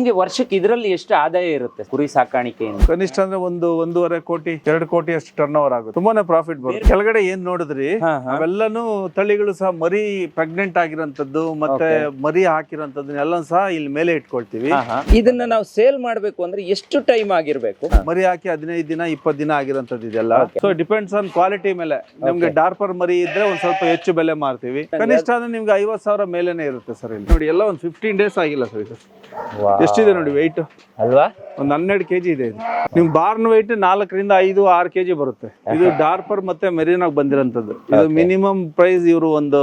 ನಿಮ್ಗೆ ವರ್ಷಕ್ಕೆ ಇದರಲ್ಲಿ ಎಷ್ಟು ಆದಾಯ ಇರುತ್ತೆ ಕುರಿ ಸಾಕಾಣಿಕೆಯಿಂದ? ಕನಿಷ್ಠ ಅಂದ್ರೆ 1.5 ಕೋಟಿ 2 ಕೋಟಿ ಅಷ್ಟು ಟರ್ನ್ ಓವರ್ ಆಗುತ್ತೆ. ತುಂಬಾನೇ ಪ್ರಾಫಿಟ್ ಬರುತ್ತೆ. ಕೆಳಗಡೆ ಏನ್ ನೋಡಿದ್ರಿ ಅವೆಲ್ಲಾನು ತಳಿಗಳು ಸಹ ಮರಿ ಪ್ರೆಗ್ನೆಂಟ್ ಆಗಿರೋಂಥದ್ದು ಮತ್ತೆ ಮರಿ ಹಾಕಿರೋಂಥದ್ದನ್ನೆಲ್ಲ ಸಹ ಇಲ್ಲಿ ಮೇಲೆ ಇಟ್ಕೊಳ್ತೀವಿ. ಇದನ್ನ ನಾವು ಸೇಲ್ ಮಾಡ್ಬೇಕು ಅಂದ್ರೆ ಎಷ್ಟು ಟೈಮ್ ಆಗಿರ್ಬೇಕು? ಮರಿ ಹಾಕಿ 15 ದಿನ 20 ದಿನ ಆಗಿರೋಂಥದ್ದು ಇದೆಲ್ಲ. ಸೊ ಡಿಪೆಂಡ್ಸ್ ಆನ್ ಕ್ವಾಲಿಟಿ ಮೇಲೆ. ನಿಮ್ಗೆ ಡಾರ್ಪರ್ ಮರಿ ಇದ್ರೆ ಒಂದ್ ಸ್ವಲ್ಪ ಹೆಚ್ಚು ಬೆಲೆ ಮಾರ್ತೀವಿ. ಕನಿಷ್ಠ ಅಂದ್ರೆ ನಿಮ್ಗೆ 50,000 ಮೇಲೆನೆ ಇರುತ್ತೆ ಸರ್. ಇಲ್ಲಿ ನೋಡಿ ಎಲ್ಲ ಒಂದು 15 ಡೇಸ್ ಆಗಿಲ್ಲ ಸರ್ ಇದು. ಎಷ್ಟಿದೆ ನೋಡಿ ವೆಯ್ಟ್ ಅಲ್ವಾ? ಒಂದು 12 kg ಇದೆ ಇದು. ನಿಮ್ ಬಾರ್ನ್ ವೆಯ್ಟ್ 4 ರಿಂದ 5-6 kg ಬರುತ್ತೆ. ಇದು ಡಾರ್ಪರ್ ಮತ್ತೆ ಮೆರಿನಾಗ್ ಬಂದಿರೋಂಥದ್ದು. ಇದು ಮಿನಿಮಮ್ ಪ್ರೈಸ್ ಇವರು ಒಂದು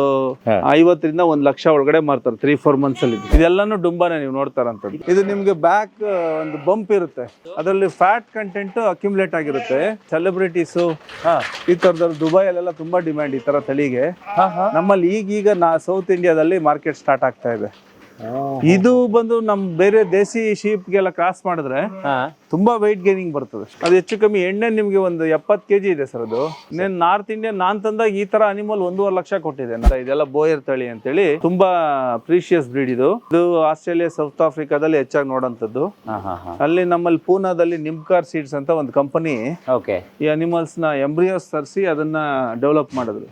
50 ರಿಂದ 1 ಲಕ್ಷ ಒಳಗಡೆ ಮಾರ್ತಾರೆ 3-4 ಮಂತ್ಸ್ ಅಲ್ಲಿ. ಇದೆಲ್ಲಾನು ಡುಂಬಾನೆ ನೀವು ನೋಡ್ತಾರಂಥದ್ದು. ಇದು ನಿಮ್ಗೆ ಬ್ಯಾಕ್ ಒಂದು ಬಂಪ್ ಇರುತ್ತೆ, ಅದರಲ್ಲಿ ಫ್ಯಾಟ್ ಕಂಟೆಂಟ್ ಅಕ್ಯುಮುಲೇಟ್ ಆಗಿರುತ್ತೆ. ಸೆಲೆಬ್ರಿಟೀಸ್ ಈ ತರದವ್ರು ದುಬೈಯಲ್ಲೆಲ್ಲ ತುಂಬಾ ಡಿಮ್ಯಾಂಡ್ ಈ ತರ ತಳಿಗೆ. ನಮ್ಮಲ್ಲಿ ಈಗೀಗ ಸೌತ್ ಇಂಡಿಯಾದಲ್ಲಿ ಮಾರ್ಕೆಟ್ ಸ್ಟಾರ್ಟ್ ಆಗ್ತಾ ಇದೆ. ಇದು ಬಂದು ನಮ್ ಬೇರೆ ದೇಸಿ ಶೀಪ್ಗೆಲ್ಲ ಕ್ರಾಸ್ ಮಾಡಿದ್ರೆ ತುಂಬಾ ವೆಯ್ಟ್ ಗೇನಿಂಗ್ ಬರ್ತದೆ. ಅದು ಹೆಚ್ಚು ಕಮ್ಮಿ ಎಣ್ಣೆ ನಿಮ್ಗೆ ಒಂದು 70 kg ಇದೆ ಸರ್. ಅದು ನಾರ್ತ್ ಇಂಡಿಯನ್ ನಾನ್ ತಂದಾಗ ಈ ತರ ಅನಿಮಲ್ 1.5 ಲಕ್ಷ ಕೊಟ್ಟಿದೆ. ಇದೆಲ್ಲ ಬೋಯರ್ ತಳಿ ಅಂತೇಳಿ ತುಂಬಾ ಪ್ರೀಶಿಯಸ್ ಬ್ರೀಡ್ ಇದು. ಆಸ್ಟ್ರೇಲಿಯಾ ಸೌತ್ ಆಫ್ರಿಕಾದಲ್ಲಿ ಹೆಚ್ಚಾಗಿ ನೋಡೋಂಥದ್ದು. ಅಲ್ಲಿ ನಮ್ಮಲ್ಲಿ ಪೂನಾದಲ್ಲಿ ನಿಮ್ಕಾರ್ ಸೀಡ್ಸ್ ಅಂತ ಒಂದು ಕಂಪನಿ ಈ ಅನಿಮಲ್ಸ್ ನ ಎಂಬ್ರಿಯೋಸ್ ತರಿಸಿ ಅದನ್ನ ಡೆವಲಪ್ ಮಾಡಿದ್ರು.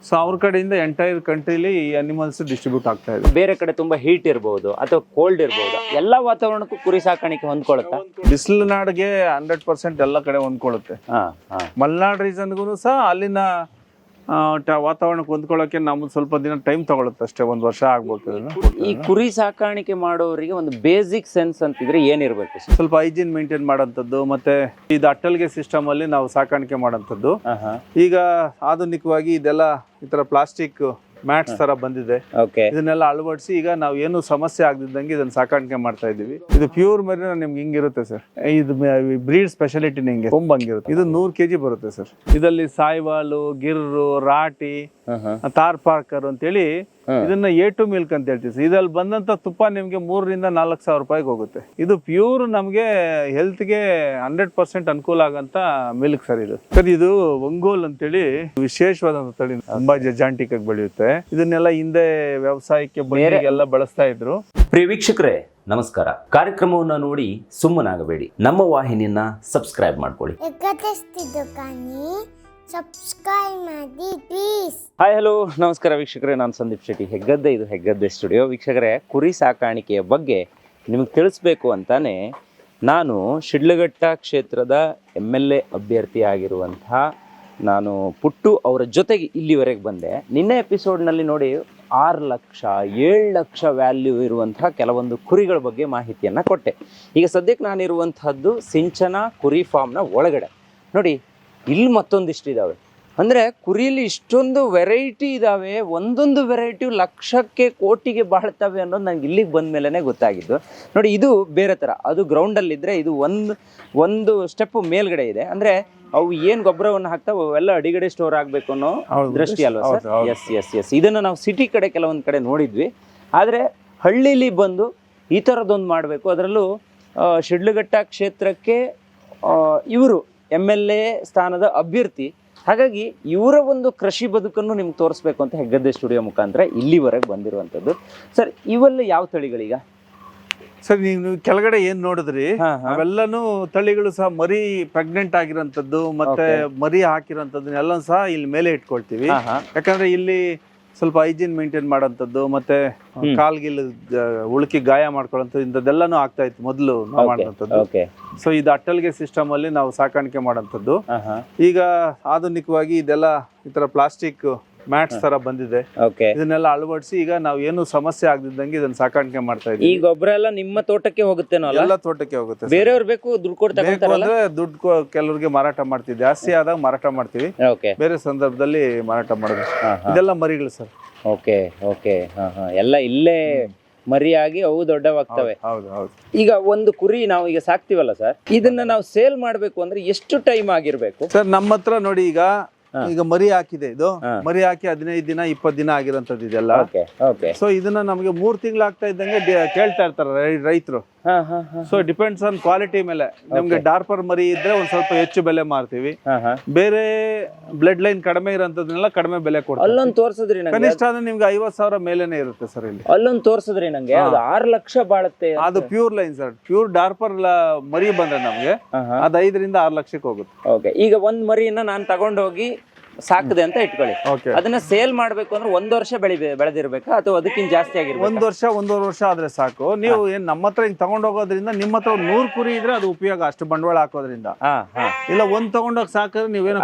ಸೊ ಅವ್ರ ಕಡೆಯಿಂದ ಎಂಟೈರ್ ಕಂಟ್ರಿಲಿ ಈ ಅನಿಮಲ್ಸ್ ಡಿಸ್ಟ್ರಿಬ್ಯೂಟ್ ಆಗ್ತಾ ಇದೆ. ಬೇರೆ ಕಡೆ ತುಂಬಾ ಹೀಟ್ ಇರಬಹುದು ಅಥವಾ ಕೋಲ್ಡ್ ಇರಬಹುದು, ಎಲ್ಲಾ ವಾತಾವರಣಕ್ಕೂ ಕುರಿ ಸಾಕಾಣಿಕೆ ಹೊಂದ್ಕೊಳ್ಳುತ್ತಾ? ಬಿಸಿಲು ನಾಡಿಗೆ 100% ಎಲ್ಲ ಕಡೆ ಹೊಂದ್ಕೊಳ್ಳುತ್ತೆ. ಮಲೆನಾಡು ರೀಸನ್ಗೂ ಸಹ ಅಲ್ಲಿನ ವಾತಾವರಣಕ್ಕೆ ಹೊಂದ್ಕೊಳ್ಳೋಕೆ ನಮ್ಗೆ ಸ್ವಲ್ಪ ದಿನ ಟೈಮ್ ತಗೊಳುತ್ತೆ ಅಷ್ಟೇ, 1 ವರ್ಷ ಆಗ್ಬೋದು. ಈ ಕುರಿ ಸಾಕಾಣಿಕೆ ಮಾಡೋರಿಗೆ ಒಂದು ಬೇಸಿಕ್ ಸೆನ್ಸ್ ಅಂತಿದ್ರೆ ಏನಿರ್ಬೇಕು? ಸ್ವಲ್ಪ ಹೈಜೀನ್ ಮೇಂಟೈನ್ ಮಾಡೋಂಥದ್ದು, ಮತ್ತೆ ಇದು ಅಟ್ಟಲ್ಗೆ ಸಿಸ್ಟಮ್ ಅಲ್ಲಿ ನಾವು ಸಾಕಾಣಿಕೆ ಮಾಡೋಂಥದ್ದು. ಈಗ ಆಧುನಿಕವಾಗಿ ಇದೆಲ್ಲ ಈ ತರ ಪ್ಲಾಸ್ಟಿಕ್ ಮ್ಯಾಟ್ಸ್ ತರ ಬಂದಿದೆ. ಇದನ್ನೆಲ್ಲ ಅಳವಡಿಸಿ ಈಗ ನಾವು ಏನು ಸಮಸ್ಯೆ ಆಗದಿದ್ದಂಗೆ ಇದನ್ನ ಸಾಕಾಣಿಕೆ ಮಾಡ್ತಾ ಇದೀವಿ. ಇದು ಪ್ಯೂರ್ ಮರಿನ ನಿಮ್ಗೆ ಹಿಂಗಿರುತ್ತೆ ಸರ್. ಇದು ಬ್ರೀಡ್ ಸ್ಪೆಷಾಲಿಟಿ ನಿಂಗೆ ಕೊಂಬಂಗಿರುತ್ತೆ. ಇದು 100 kg ಬರುತ್ತೆ ಸರ್. ಇದರಲ್ಲಿ ಸಾಯ್ವಾಲು, ಗಿರ್ರು, ರಾಟಿ, ತಾರ್ ಪಾರ್ಕರ್ ಅಂತೇಳಿ ಇದನ್ನ A2 ಮಿಲ್ಕ್ ಅಂತ ಹೇಳ್ತೀವಿ. ಇದ್ರಲ್ಲಿ ಬಂದಂತ ತುಪ್ಪ ನಿಮ್ಗೆ 3 ರಿಂದ 4 ಸಾವಿರ ರೂಪಾಯಿಗೆ ಹೋಗುತ್ತೆ. ಇದು ಪ್ಯೂರ್ ನಮ್ಗೆ ಹೆಲ್ತ್ ಗೆ 100% ಅನುಕೂಲ ಆಗಂತ ಮಿಲ್ಕ್ ಸರ್. ಇದು ಸರ್ ಇದು ಒಂಗೋಲ್ ಅಂತೇಳಿ ವಿಶೇಷವಾದಂತ ತಳಿ, ತುಂಬಾ ಜಜಾಂಟಿಕ್ ಆಗಿ ಬೆಳೆಯುತ್ತೆ. ಇದನ್ನೆಲ್ಲ ಹಿಂದೆ ವ್ಯವಸಾಯಕ್ಕೆ ಎಲ್ಲ ಬಳಸ್ತಾ ಇದ್ರು. ಪ್ರಿಯ ವೀಕ್ಷಕರೇ ನಮಸ್ಕಾರ. ಕಾರ್ಯಕ್ರಮವನ್ನ ನೋಡಿ ಸುಮ್ಮನಾಗಬೇಡಿ, ನಮ್ಮ ವಾಹಿನಿಯನ್ನ ಸಬ್ಸ್ಕ್ರೈಬ್ ಮಾಡ್ಕೊಳ್ಳಿ. ಸಬ್ಸ್ಕ್ರೈಬ್ ಮಾಡಿ ಪ್ಲೀಸ್. ಹಾಯ್ ಹಲೋ ನಮಸ್ಕಾರ ವೀಕ್ಷಕರೇ, ನಾನು ಸಂದೀಪ್ ಶೆಟ್ಟಿ, ಹೆಗ್ಗದ್ದೆ. ಇದು ಹೆಗ್ಗದ್ದೆ ಸ್ಟುಡಿಯೋ. ವೀಕ್ಷಕರೇ, ಕುರಿ ಸಾಕಾಣಿಕೆಯ ಬಗ್ಗೆ ನಿಮಗೆ ತಿಳಿಸ್ಬೇಕು ಅಂತಾನೆ ನಾನು ಶಿಡ್ಲಘಟ್ಟ ಕ್ಷೇತ್ರದ MLA ಅಭ್ಯರ್ಥಿ ಆಗಿರುವಂತಹ ನಾನು ಪುಟ್ಟು ಅವರ ಜೊತೆಗೆ ಇಲ್ಲಿವರೆಗೆ ಬಂದೆ. ನಿನ್ನೆ ಎಪಿಸೋಡ್ನಲ್ಲಿ ನೋಡಿ 6 ಲಕ್ಷ 7 ಲಕ್ಷ ವ್ಯಾಲ್ಯೂ ಇರುವಂತಹ ಕೆಲವೊಂದು ಕುರಿಗಳ ಬಗ್ಗೆ ಮಾಹಿತಿಯನ್ನು ಕೊಟ್ಟೆ. ಈಗ ಸದ್ಯಕ್ಕೆ ನಾನಿರುವಂತಹದ್ದು ಸಿಂಚನ ಕುರಿ ಫಾರ್ಮ್ನ ಒಳಗಡೆ. ನೋಡಿ ಇಲ್ಲಿ ಮತ್ತೊಂದಿಷ್ಟು ಇದ್ದಾವೆ. ಅಂದರೆ ಕುರಿಯಲ್ಲಿ ಇಷ್ಟೊಂದು ವೆರೈಟಿ ಇದ್ದಾವೆ. ಒಂದೊಂದು ವೆರೈಟಿ ಲಕ್ಷಕ್ಕೆ ಕೋಟಿಗೆ ಬಾಳ್ತವೆ ಅನ್ನೋದು ನಂಗೆ ಇಲ್ಲಿಗೆ ಬಂದ ಮೇಲೇ ಗೊತ್ತಾಗಿದ್ದು. ನೋಡಿ ಇದು ಬೇರೆ ಥರ, ಅದು ಗ್ರೌಂಡಲ್ಲಿದ್ದರೆ ಇದು ಒಂದು ಸ್ಟೆಪ್ ಮೇಲ್ಗಡೆ ಇದೆ. ಅಂದರೆ ಅವು ಏನು ಗೊಬ್ಬರವನ್ನು ಹಾಕ್ತಾವೆ ಅವೆಲ್ಲ ಅಡಿಗಡೆ ಸ್ಟೋರ್ ಆಗಬೇಕು ಅನ್ನೋ ದೃಷ್ಟಿ ಅಲ್ವಾ ಸರ್? ಎಸ್. ಇದನ್ನು ನಾವು ಸಿಟಿ ಕಡೆ ಕೆಲವೊಂದು ಕಡೆ ನೋಡಿದ್ವಿ. ಆದರೆ ಹಳ್ಳಿಲಿ ಬಂದು ಈ ಥರದ್ದೊಂದು ಮಾಡಬೇಕು. ಅದರಲ್ಲೂ ಶಿಡ್ಲಘಟ್ಟ ಕ್ಷೇತ್ರಕ್ಕೆ ಇವರು MLA ಸ್ಥಾನದ ಅಭ್ಯರ್ಥಿ. ಹಾಗಾಗಿ ಇವರ ಒಂದು ಕೃಷಿ ಬದುಕನ್ನು ನಿಮ್ಗೆ ತೋರಿಸ್ಬೇಕು ಅಂತ ಹೆಗ್ಗದ್ದೆ ಸ್ಟುಡಿಯೋ ಮುಖಾಂತರ ಇಲ್ಲಿವರೆಗೆ ಬಂದಿರುವಂಥದ್ದು. ಸರ್ ಇವೆಲ್ಲ ಯಾವ ತಳಿಗಳೀಗ? ಸರ್ ನೀವು ಕೆಳಗಡೆ ಏನ್ ನೋಡಿದ್ರಿ ಅವೆಲ್ಲಾನು ತಳಿಗಳು ಸಹ ಮರಿ ಪ್ರೆಗ್ನೆಂಟ್ ಆಗಿರೋಂಥದ್ದು ಮತ್ತೆ ಮರಿ ಹಾಕಿರೋಂಥದ್ದನ್ನೆಲ್ಲ ಸಹ ಇಲ್ಲಿ ಮೇಲೆ ಇಟ್ಕೊಳ್ತೀವಿ. ಯಾಕಂದ್ರೆ ಇಲ್ಲಿ ಸ್ವಲ್ಪ ಹೈಜೀನ್ ಮೇಂಟೈನ್ ಮಾಡೋಂಥದ್ದು, ಮತ್ತೆ ಕಾಲ್ಗಿಲ್ ಉಳುಕಿ ಗಾಯ ಮಾಡ್ಕೊಳ್ಳೋಂಥದ್ದು ಇಂಥದ್ದೆಲ್ಲಾನು ಆಗ್ತಾ ಇತ್ತು ಮೊದಲು ನಾವು ಮಾಡೋಂಥದ್ದು. ಸೊ ಇದು ಅಟ್ಟಲ್ಗೆ ಸಿಸ್ಟಮ್ ಅಲ್ಲಿ ನಾವು ಸಾಕಾಣಿಕೆ ಮಾಡೋಂಥದ್ದು. ಈಗ ಆಧುನಿಕವಾಗಿ ಇದೆಲ್ಲ ಈ ತರ ಪ್ಲಾಸ್ಟಿಕ್ ಮ್ಯಾಟ್ಸ್ ತರ ಬಂದಿದೆ. ಇದನ್ನೆಲ್ಲ ಅಳವಡಿಸಿ ಈಗ ನಾವು ಏನು ಸಮಸ್ಯೆ ಆಗದಿದ್ದಂಗೆ ಇದನ್ನ ಸಾಕಾಣಿಕೆ ಮಾಡ್ತಾ ಇದ್ದೀವಿ. ಈ ಗೊಬ್ಬರ ಎಲ್ಲ ನಿಮ್ಮ ತೋಟಕ್ಕೆ ಹೋಗುತ್ತೇನೋ? ಎಲ್ಲ ತೋಟಕ್ಕೆ ಹೋಗುತ್ತೆ. ಬೇರೆಯವ್ರು ಬೇಕು ದುಡ್ಡು ಕೊಡ್ತಾರೆ, ದುಡ್ಡು ಕೆಲವರಿಗೆ ಮಾರಾಟ ಮಾಡ್ತೀವಿ. ಜಾಸ್ತಿ ಆದಾಗ ಮಾರಾಟ ಮಾಡ್ತೀವಿ, ಬೇರೆ ಸಂದರ್ಭದಲ್ಲಿ ಮಾರಾಟ ಮಾಡೋದು. ಇದೆಲ್ಲ ಮರಿಗಳು ಸರ್. ಎಲ್ಲ ಇಲ್ಲೇ ಮರಿಯಾಗಿ ಅವು ದೊಡ್ಡವಾಗ್ತವೆ. ಈಗ ಒಂದು ಕುರಿ ನಾವು ಈಗ ಸಾಕ್ತಿವಲ್ಲ ಸರ್, ಇದನ್ನ ನಾವು ಸೇಲ್ ಮಾಡ್ಬೇಕು ಅಂದ್ರೆ ಎಷ್ಟು ಟೈಮ್ ಆಗಿರ್ಬೇಕು ಸರ್? ನಮ್ಮ ಹತ್ರ ನೋಡಿ ಈಗ ಮರಿ ಹಾಕಿದೆ. ಇದು ಮರಿ ಹಾಕಿ 15 ದಿನ 20 ದಿನ ಆಗಿರೋಂಥದ್ದು ಇದೆಲ್ಲ. ಸೊ ಇದನ್ನ ನಮಗೆ 3 ತಿಂಗಳು ಆಗ್ತಾ ಇದ್ದಂಗೆ ಕೇಳ್ತಾ ಇರ್ತಾರೆ ರೈತರು, ಹಾ ಹಾ ಹಾ ಸೊ ಡಿಪೆಂಡ್ಸ್ ಆನ್ ಕ್ವಾಲಿಟಿ ಮೇಲೆ. ನಿಮ್ಗೆ ಡಾರ್ಪರ್ ಮರಿ ಇದ್ರೆ ಒಂದ್ ಸ್ವಲ್ಪ ಹೆಚ್ಚು ಬೆಲೆ ಮಾರ್ತೀವಿ. ಹಾ ಹಾ ಬೇರೆ ಬ್ಲಡ್ ಲೈನ್ ಕಡಿಮೆ ಇರೋಂಥದ್ನೆಲ್ಲ ಕಡಿಮೆ ಬೆಲೆ ಕೊಡ್ತೀವಿ. ಅಲ್ಲೊಂದ್ ತೋರ್ಸಿದ್ರಿ ನಂಗೆ, ಕನಿಷ್ಠ ಅಂದ್ರೆ ನಿಮ್ಗೆ 50,000 ಮೇಲೇನೆ ಇರುತ್ತೆ ಸರ್ ಇಲ್ಲಿ. ಅಲ್ಲೊಂದ್ ತೋರ್ಸಿದ್ರಿ ನಂಗೆ, ಅದು 6 ಲಕ್ಷ ಬಾಳುತ್ತೆ. ಅದು pure line sir. Pure Dorper ಮರಿ ಬಂದ್ರೆ ನಮ್ಗೆ ಅದು 5 ರಿಂದ 6 ಲಕ್ಷಕ್ಕೆ ಹೋಗುತ್ತೆ. ಓಕೆ, ಈಗ ಒಂದ್ ಮರಿಯನ್ನ ನಾನು ತಗೊಂಡೋಗಿ ಸಾಕದೆ ಅಂತ ಇಟ್ಕೊಳ್ಳಿ, ಓಕೆ. ಅದನ್ನ ಸೇಲ್ ಮಾಡ್ಬೇಕು ಅಂದ್ರೆ 1 ವರ್ಷ ಬೆಳೆದಿರ್ಬೇಕಾ ಅಥವಾ ಅದಕ್ಕಿಂತ ಜಾಸ್ತಿ ಆಗಿರ್ಬೇಕು? 1 ವರ್ಷ 1.5 ವರ್ಷ ಆದ್ರೆ ಸಾಕು. ನೀವು ಏನ್ ನಮ್ಮ ಹತ್ರ ಹಿಂಗ್ ತಗೊಂಡ್ ಹೋಗೋದ್ರಿಂದ ನಿಮ್ಮ ಹತ್ರ 100 ಕುರಿ ಇದ್ರೆ ಅದು ಉಪಯೋಗ, ಅಷ್ಟು ಬಂಡವಾಳ ಹಾಕೋದ್ರಿಂದ. ಇಲ್ಲ ಒಂದ್ ತಗೊಂಡೋಗಿ ಸಾಕಿದ್ರೆ ನೀವೇನೋ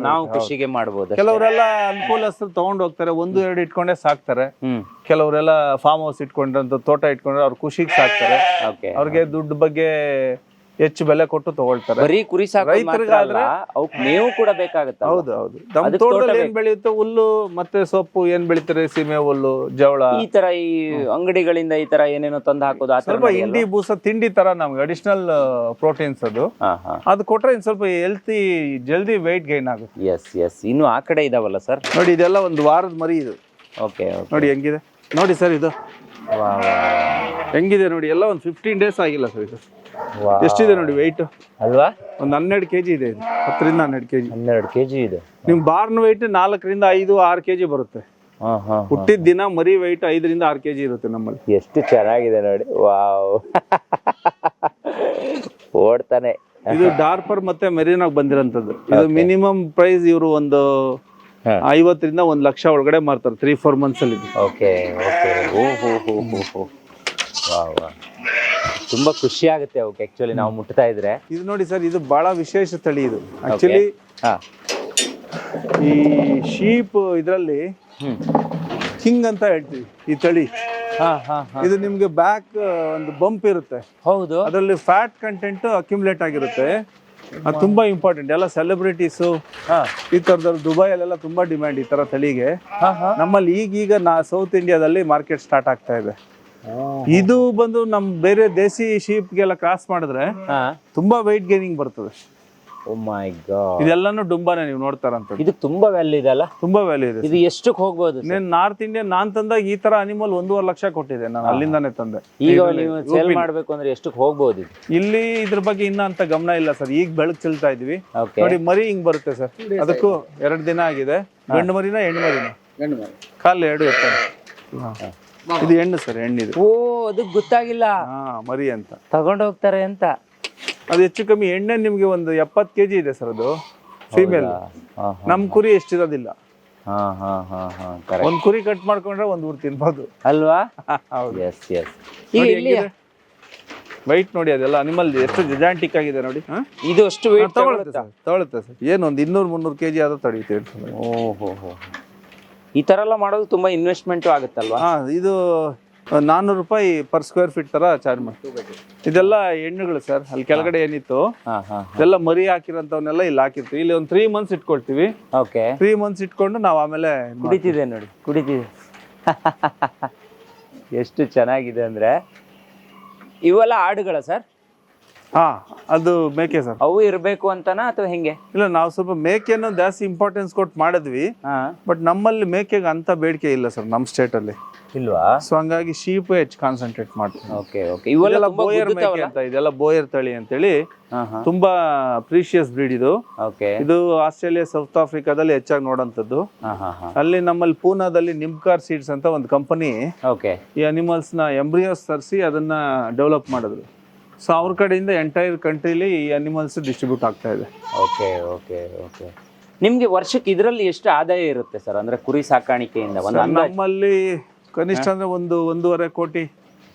ನಾವು ಖುಷಿಗೆ ಮಾಡ್ಬೋದು. ಕೆಲವರೆಲ್ಲ ಅನುಕೂಲಸ್ಥರು ತಗೊಂಡ್ ಹೋಗ್ತಾರೆ, 1-2 ಇಟ್ಕೊಂಡೇ ಸಾಕ್ತಾರೆ. ಕೆಲವರೆಲ್ಲ ಫಾರ್ಮ್ ಹೌಸ್ ಇಟ್ಕೊಂಡ್ರಂತ ತೋಟ ಇಟ್ಕೊಂಡ್ರೆ ಅವ್ರ ಖುಷಿಗೆ ಸಾಕ್ತಾರೆ. ಅವ್ರಿಗೆ ದುಡ್ಡು ಬಗ್ಗೆ ಹೆಚ್ಚು ಬೆಲೆ ಕೊಟ್ಟು ತಗೊಳ್ತಾರೆ. ಬರೀ ಕುರಿ ರೈತರಿಗಾದ್ರೆ ಮೇವು ಕೂಡ ಬೇಕಾಗುತ್ತೆ. ಹೌದು ಹೌದು. ನಮ್ಮ ತೋಟದಲ್ಲಿ ಏನ್ ಬೆಳೆಯುತ್ತೆ, ಹುಲ್ಲು ಮತ್ತೆ ಸೊಪ್ಪು ಏನ್ ಬೆಳಿತಾರೆ, ಸೀಮೆ ಹುಲ್ಲು, ಜವಳ, ಈ ತರ ಈ ಅಂಗಡಿಗಳಿಂದ ಈ ತರ ಏನೇನೋ ತಂದು ಹಾಕೋದು, ಸ್ವಲ್ಪ ಹಿಂಡಿ ಬೂಸ ತಿಂಡಿ ತರ ನಮ್ಗೆ ಅಡಿಷನಲ್ ಪ್ರೋಟೀನ್ಸ್ ಅದು ಕೊಟ್ರೆ ಇನ್ ಸ್ವಲ್ಪ ಹೆಲ್ತಿ ಜಲ್ದಿ ವೆಯ್ಟ್ ಗೈನ್ ಆಗುತ್ತೆ. Yes yes. ಇನ್ನು ಆ ಕಡೆ ಇದಾವಲ್ಲ ಸರ್, ನೋಡಿ ಇದೆಲ್ಲ ಒಂದು ವಾರದ ಮರಿ ಇದು. ಓಕೆ, ನೋಡಿ ಹೆಂಗಿದೆ ನೋಡಿ ಸರ್, ಇದು ಹೆಂಗಿದೆ ನೋಡಿ, ಎಲ್ಲ ಒಂದು 15 ಡೇಸ್ ಆಗಿಲ್ಲ ಸರ್. ಇದು ಎಷ್ಟಿದೆ ನೋಡಿ ವೆಯ್ಟ್ ಅಲ್ವಾ? ಒಂದು 12 kg ಇದೆ ಇದು. 10 ರಿಂದ 12 kg. 12 kg ಇದೆ. ನಿಮ್ ಬಾರ್ನ್ ವೆಯ್ಟ್ 4 ರಿಂದ 5-6 kg ಬರುತ್ತೆ. ಹುಟ್ಟಿದ ದಿನ ಮರಿ ವೆಯ್ಟ್ 5 ರಿಂದ 6 kg ಇರುತ್ತೆ ನಮ್ಮಲ್ಲಿ. ಎಷ್ಟು ಚೆನ್ನಾಗಿದೆ ನೋಡಿ, ವಾವ್. ಓಡ್ತಾನೆ. ಇದು ಡಾರ್ಪರ್ ಮತ್ತೆ ಮೆರಿನಾಗ್ ಬಂದಿರೋಂಥದ್ದು. ಇದು ಮಿನಿಮಮ್ ಪ್ರೈಸ್ ಇವರು ಒಂದು 50 ರಿಂದ 1 ಲಕ್ಷ ಒಳಗಡೆ ಮಾರ್ತಾರೆ 3-4 ಮಂತ್ಸ್ ಅಲ್ಲಿ. Okay okay. ಓಹೋ, ತುಂಬಾ ಖುಷಿ ಆಗುತ್ತೆ ಅವಕ್ಕೆ ಆಕ್ಚುಲಿ ನಾವು ಮುಟ್ತಾ ಇದ್ರೆ. ಇದು ನೋಡಿ ಸರ್, ಇದು ಬಹಳ ವಿಶೇಷ ತಳಿ. ಇದು ಆಕ್ಚುಲಿ ಈ ಶೀಪ್ ಇದ್ರಲ್ಲಿ ಕಿಂಗ್ ಅಂತ ಹೇಳ್ತೀವಿ ಈ ತಳಿ. ಇದು ನಿಮ್ಗೆ ಬ್ಯಾಕ್ ಒಂದು ಬಂಪ್ ಇರುತ್ತೆ. ಹೌದು, ಅದರಲ್ಲಿ ಫ್ಯಾಟ್ ಕಂಟೆಂಟ್ ಅಕ್ಯುಮುಲೇಟ್ ಆಗಿರುತ್ತೆ. ಅದು ತುಂಬಾ ಇಂಪಾರ್ಟೆಂಟ್. ಎಲ್ಲ ಸೆಲೆಬ್ರಿಟೀಸು ಈ ತರದವ್ರು ದುಬೈಯಲ್ಲೆಲ್ಲ ತುಂಬಾ ಡಿಮ್ಯಾಂಡ್ ಈ ತರ ತಳಿಗೆ. ನಮ್ಮಲ್ಲಿ ಈಗೀಗ ಸೌತ್ ಇಂಡಿಯಾದಲ್ಲಿ ಮಾರ್ಕೆಟ್ ಸ್ಟಾರ್ಟ್ ಆಗ್ತಾ ಇದೆ. ಇದು ಬಂದು ನಮ್ ಬೇರೆ ದೇಸಿ ಶೀಪ್ಗೆಲ್ಲ ಕ್ರಾಸ್ ಮಾಡಿದ್ರೆ ತುಂಬಾ ವೆಯ್ಟ್ ಗೇನಿಂಗ್ ಬರ್ತದೆ. ಓ ಮೈ ಗಾಡ್. ಇದೆಲ್ಲಾನು ಡುಂಬಾನೆ ನೀವು ನೋಡ್ತಾರಂತ. ಇದು ತುಂಬಾ ವ್ಯಾಲ್ಯೂ ಇದೆ ಅಲ್ಲ? ತುಂಬಾ ವ್ಯಾಲ್ಯೂ ಇದೆ. ಇದು ಎಷ್ಟಕ್ಕೆ ಹೋಗ್ಬೋದು? నేను ನಾರ್ತ್ ಇಂಡಿಯಾ ನಾನ್ ತಂದಾಗ ಈ ತರ ಅನಿಮಲ್ 1.5 ಲಕ್ಷ ಕೊಟ್ಟಿದೆ ನಾನು, ಅಲ್ಲಿಂದಾನೆ ತಂದೆ. ಈಗ ನೀವು ಸೇಲ್ ಮಾಡ್ಬೇಕು ಅಂದ್ರೆ ಎಷ್ಟಕ್ಕೆ ಹೋಗ್ಬೋದು? ಇಲ್ಲಿ ಇದ್ರ ಬಗ್ಗೆ ಇನ್ನ ಅಂತ ಗಮನ ಇಲ್ಲ ಸರ್. ಈಗ ಬೆಳಕು ಚೆಲ್ತಾ ಇದೀವಿ ನೋಡಿ. ಮರಿ ಹಿಂಗ್ ಬರುತ್ತೆ ಸರ್. ಅದಕ್ಕೂ 2 ದಿನ ಆಗಿದೆ. ಗಂಡು ಮರಿನ ಹೆಣ್ಣು ಮರಿನ? ಗಂಡು ಮರಿ. ಕಾಲು 2 ಇರ್ತಾರೆ. ಇದು ಹೆಣ್ಣು ಸರ್, ಹೆಣ್ಣಿದು. ಓ, ಅದು ಗೊತ್ತಾಗಿಲ್ಲ. ಮರಿ ಅಂತ ತಗೊಂಡು ಹೋಗ್ತಾರೆ ಅಂತ. ಅದು ಹೆಚ್ಚು ಕಮ್ಮಿ ಎಣ್ಣೆ ನಿಮ್ಗೆ ಒಂದು 70 kg ಇದೆ ಸರ್. ಅದು ಫೀಮೇಲ್. ನಮ್ ಕುರಿ ಎಷ್ಟಿರೋದಿಲ್ಲ. ಒಂದ್ ಕುರಿ ಕಟ್ ಮಾಡ್ಕೊಂಡ್ರೆ 1 ಊರ್ ತಿನ್ಬೋದು ಅಲ್ವಾ? S S. ವೈಟ್ ನೋಡಿ, ಅದೆಲ್ಲ ಅನಿಮಲ್ ಎಷ್ಟು ಜಿಜಾಂಟಿಕ್ ಆಗಿದೆ ನೋಡಿ. ಇದು ಅಷ್ಟು ವೇಟ್ ತಗೊಳುತ್ತೆ ಸರ್. ಏನು ಒಂದು 200-300 kg ಆದ್ರೂ ತಡೀತೀವಿ. ಓಹೋ, ಈ ತರ ಎಲ್ಲ ಮಾಡೋದು ತುಂಬಾ ಇನ್ವೆಸ್ಟ್ಮೆಂಟ್ ಆಗುತ್ತಲ್ವಾ? ಇದು 400 ರೂಪಾಯಿ ಪರ್ ಸ್ಕ್ವೇರ್ ಫೀಟ್ ತರ ಚಾರ್ಜ್ ಮಾಡ್ತೀವಿ. ಇದೆಲ್ಲ ಹೆಣ್ಣುಗಳು ಸರ್. ಅಲ್ಲಿ ಕೆಳಗಡೆ ಏನಿತ್ತು ಇದೆಲ್ಲ ಮರಿ ಹಾಕಿರೋಂಥವನ್ನೆಲ್ಲ ಇಲ್ಲಿ ಹಾಕಿರ್ತೀವಿ. ಇಲ್ಲಿ ಒಂದು 3 ಮಂತ್ಸ್ ಇಟ್ಕೊಳ್ತೀವಿ. ಓಕೆ, 3 ಮಂತ್ಸ್ ಇಟ್ಕೊಂಡು ನಾವು ಆಮೇಲೆ ಕುಡಿತಿದೆ ನೋಡಿ, ಕುಡಿತಿದೆ. ಎಷ್ಟು ಚೆನ್ನಾಗಿದೆ ಅಂದ್ರೆ. ಇವೆಲ್ಲ ಆಡುಗಳ ಸರ್? ಅದು ಮೇಕೆ ಸರ್. ಅವು ಇರ್ಬೇಕು ಅಂತನಾ ಅಥವಾ ಹೆಂಗೆ? ಇಲ್ಲ, ನಾವು ಸ್ವಲ್ಪ ಮೇಕೆಯನ್ನು ಜಾಸ್ತಿ ಇಂಪಾರ್ಟೆನ್ಸ್ ಕೊಟ್ಟು ಮಾಡಿದ್ವಿ. ಬಟ್ ನಮ್ಮಲ್ಲಿ ಮೇಕೆಗೆ ಅಂತ ಬೇಡಿಕೆ ಇಲ್ಲ ಸರ್ ನಮ್ಮ ಸ್ಟೇಟ್ ಅಲ್ಲಿ. ಇಲ್ವಾ? ಸೊ ಹಂಗಾಗಿ ಶೀಪ್ ಹೆಚ್ಚು ಕಾನ್ಸಂಟ್ರೇಟ್ ಮಾಡ್ತೀವಿ. Okay okay. ಇವೆಲ್ಲ ಬೋಯರ್ ಮೇಕೆ ಅಂತ, ಇದೆಲ್ಲ ಬೋಯರ್ ತಳಿ ಅಂತೇಳಿ ತುಂಬಾ ಪ್ರೀಶಿಯಸ್ ಬ್ರೀಡ್ ಇದು. ಇದು ಆಸ್ಟ್ರೇಲಿಯಾ, ಸೌತ್ ಆಫ್ರಿಕಾದಲ್ಲಿ ಹೆಚ್ಚಾಗಿ ನೋಡೋಂಥದ್ದು. ಅಲ್ಲಿ ನಮ್ಮಲ್ಲಿ ಪೂನಾದಲ್ಲಿ ನಿಮ್ಕಾರ್ ಸೀಡ್ಸ್ ಅಂತ ಒಂದು ಕಂಪನಿ ಈ ಅನಿಮಲ್ಸ್ ನ ಎಂಬ್ರಿಯೋಸ್ ತರಿಸಿ ಅದನ್ನ ಡೆವಲಪ್ ಮಾಡಿದ್ರು. ಸೊ ಅವ್ರ ಕಡೆಯಿಂದ ಎಂಟೈರ್ ಕಂಟ್ರಿಲಿ ಈ ಅನಿಮಲ್ಸ್ ಡಿಸ್ಟ್ರಿಬ್ಯೂಟ್ ಆಗ್ತಾ ಇದೆ. Okay okay okay. ನಿಮ್ಗೆ ವರ್ಷಕ್ಕೆ ಇದರಲ್ಲಿ ಎಷ್ಟು ಆದಾಯ ಇರುತ್ತೆ ಸರ್? ಅಂದ್ರೆ ಕುರಿ ಸಾಕಾಣಿಕೆಯಿಂದ ನಮ್ಮಲ್ಲಿ ಕನಿಷ್ಠ ಅಂದ್ರೆ 1.5 ಕೋಟಿ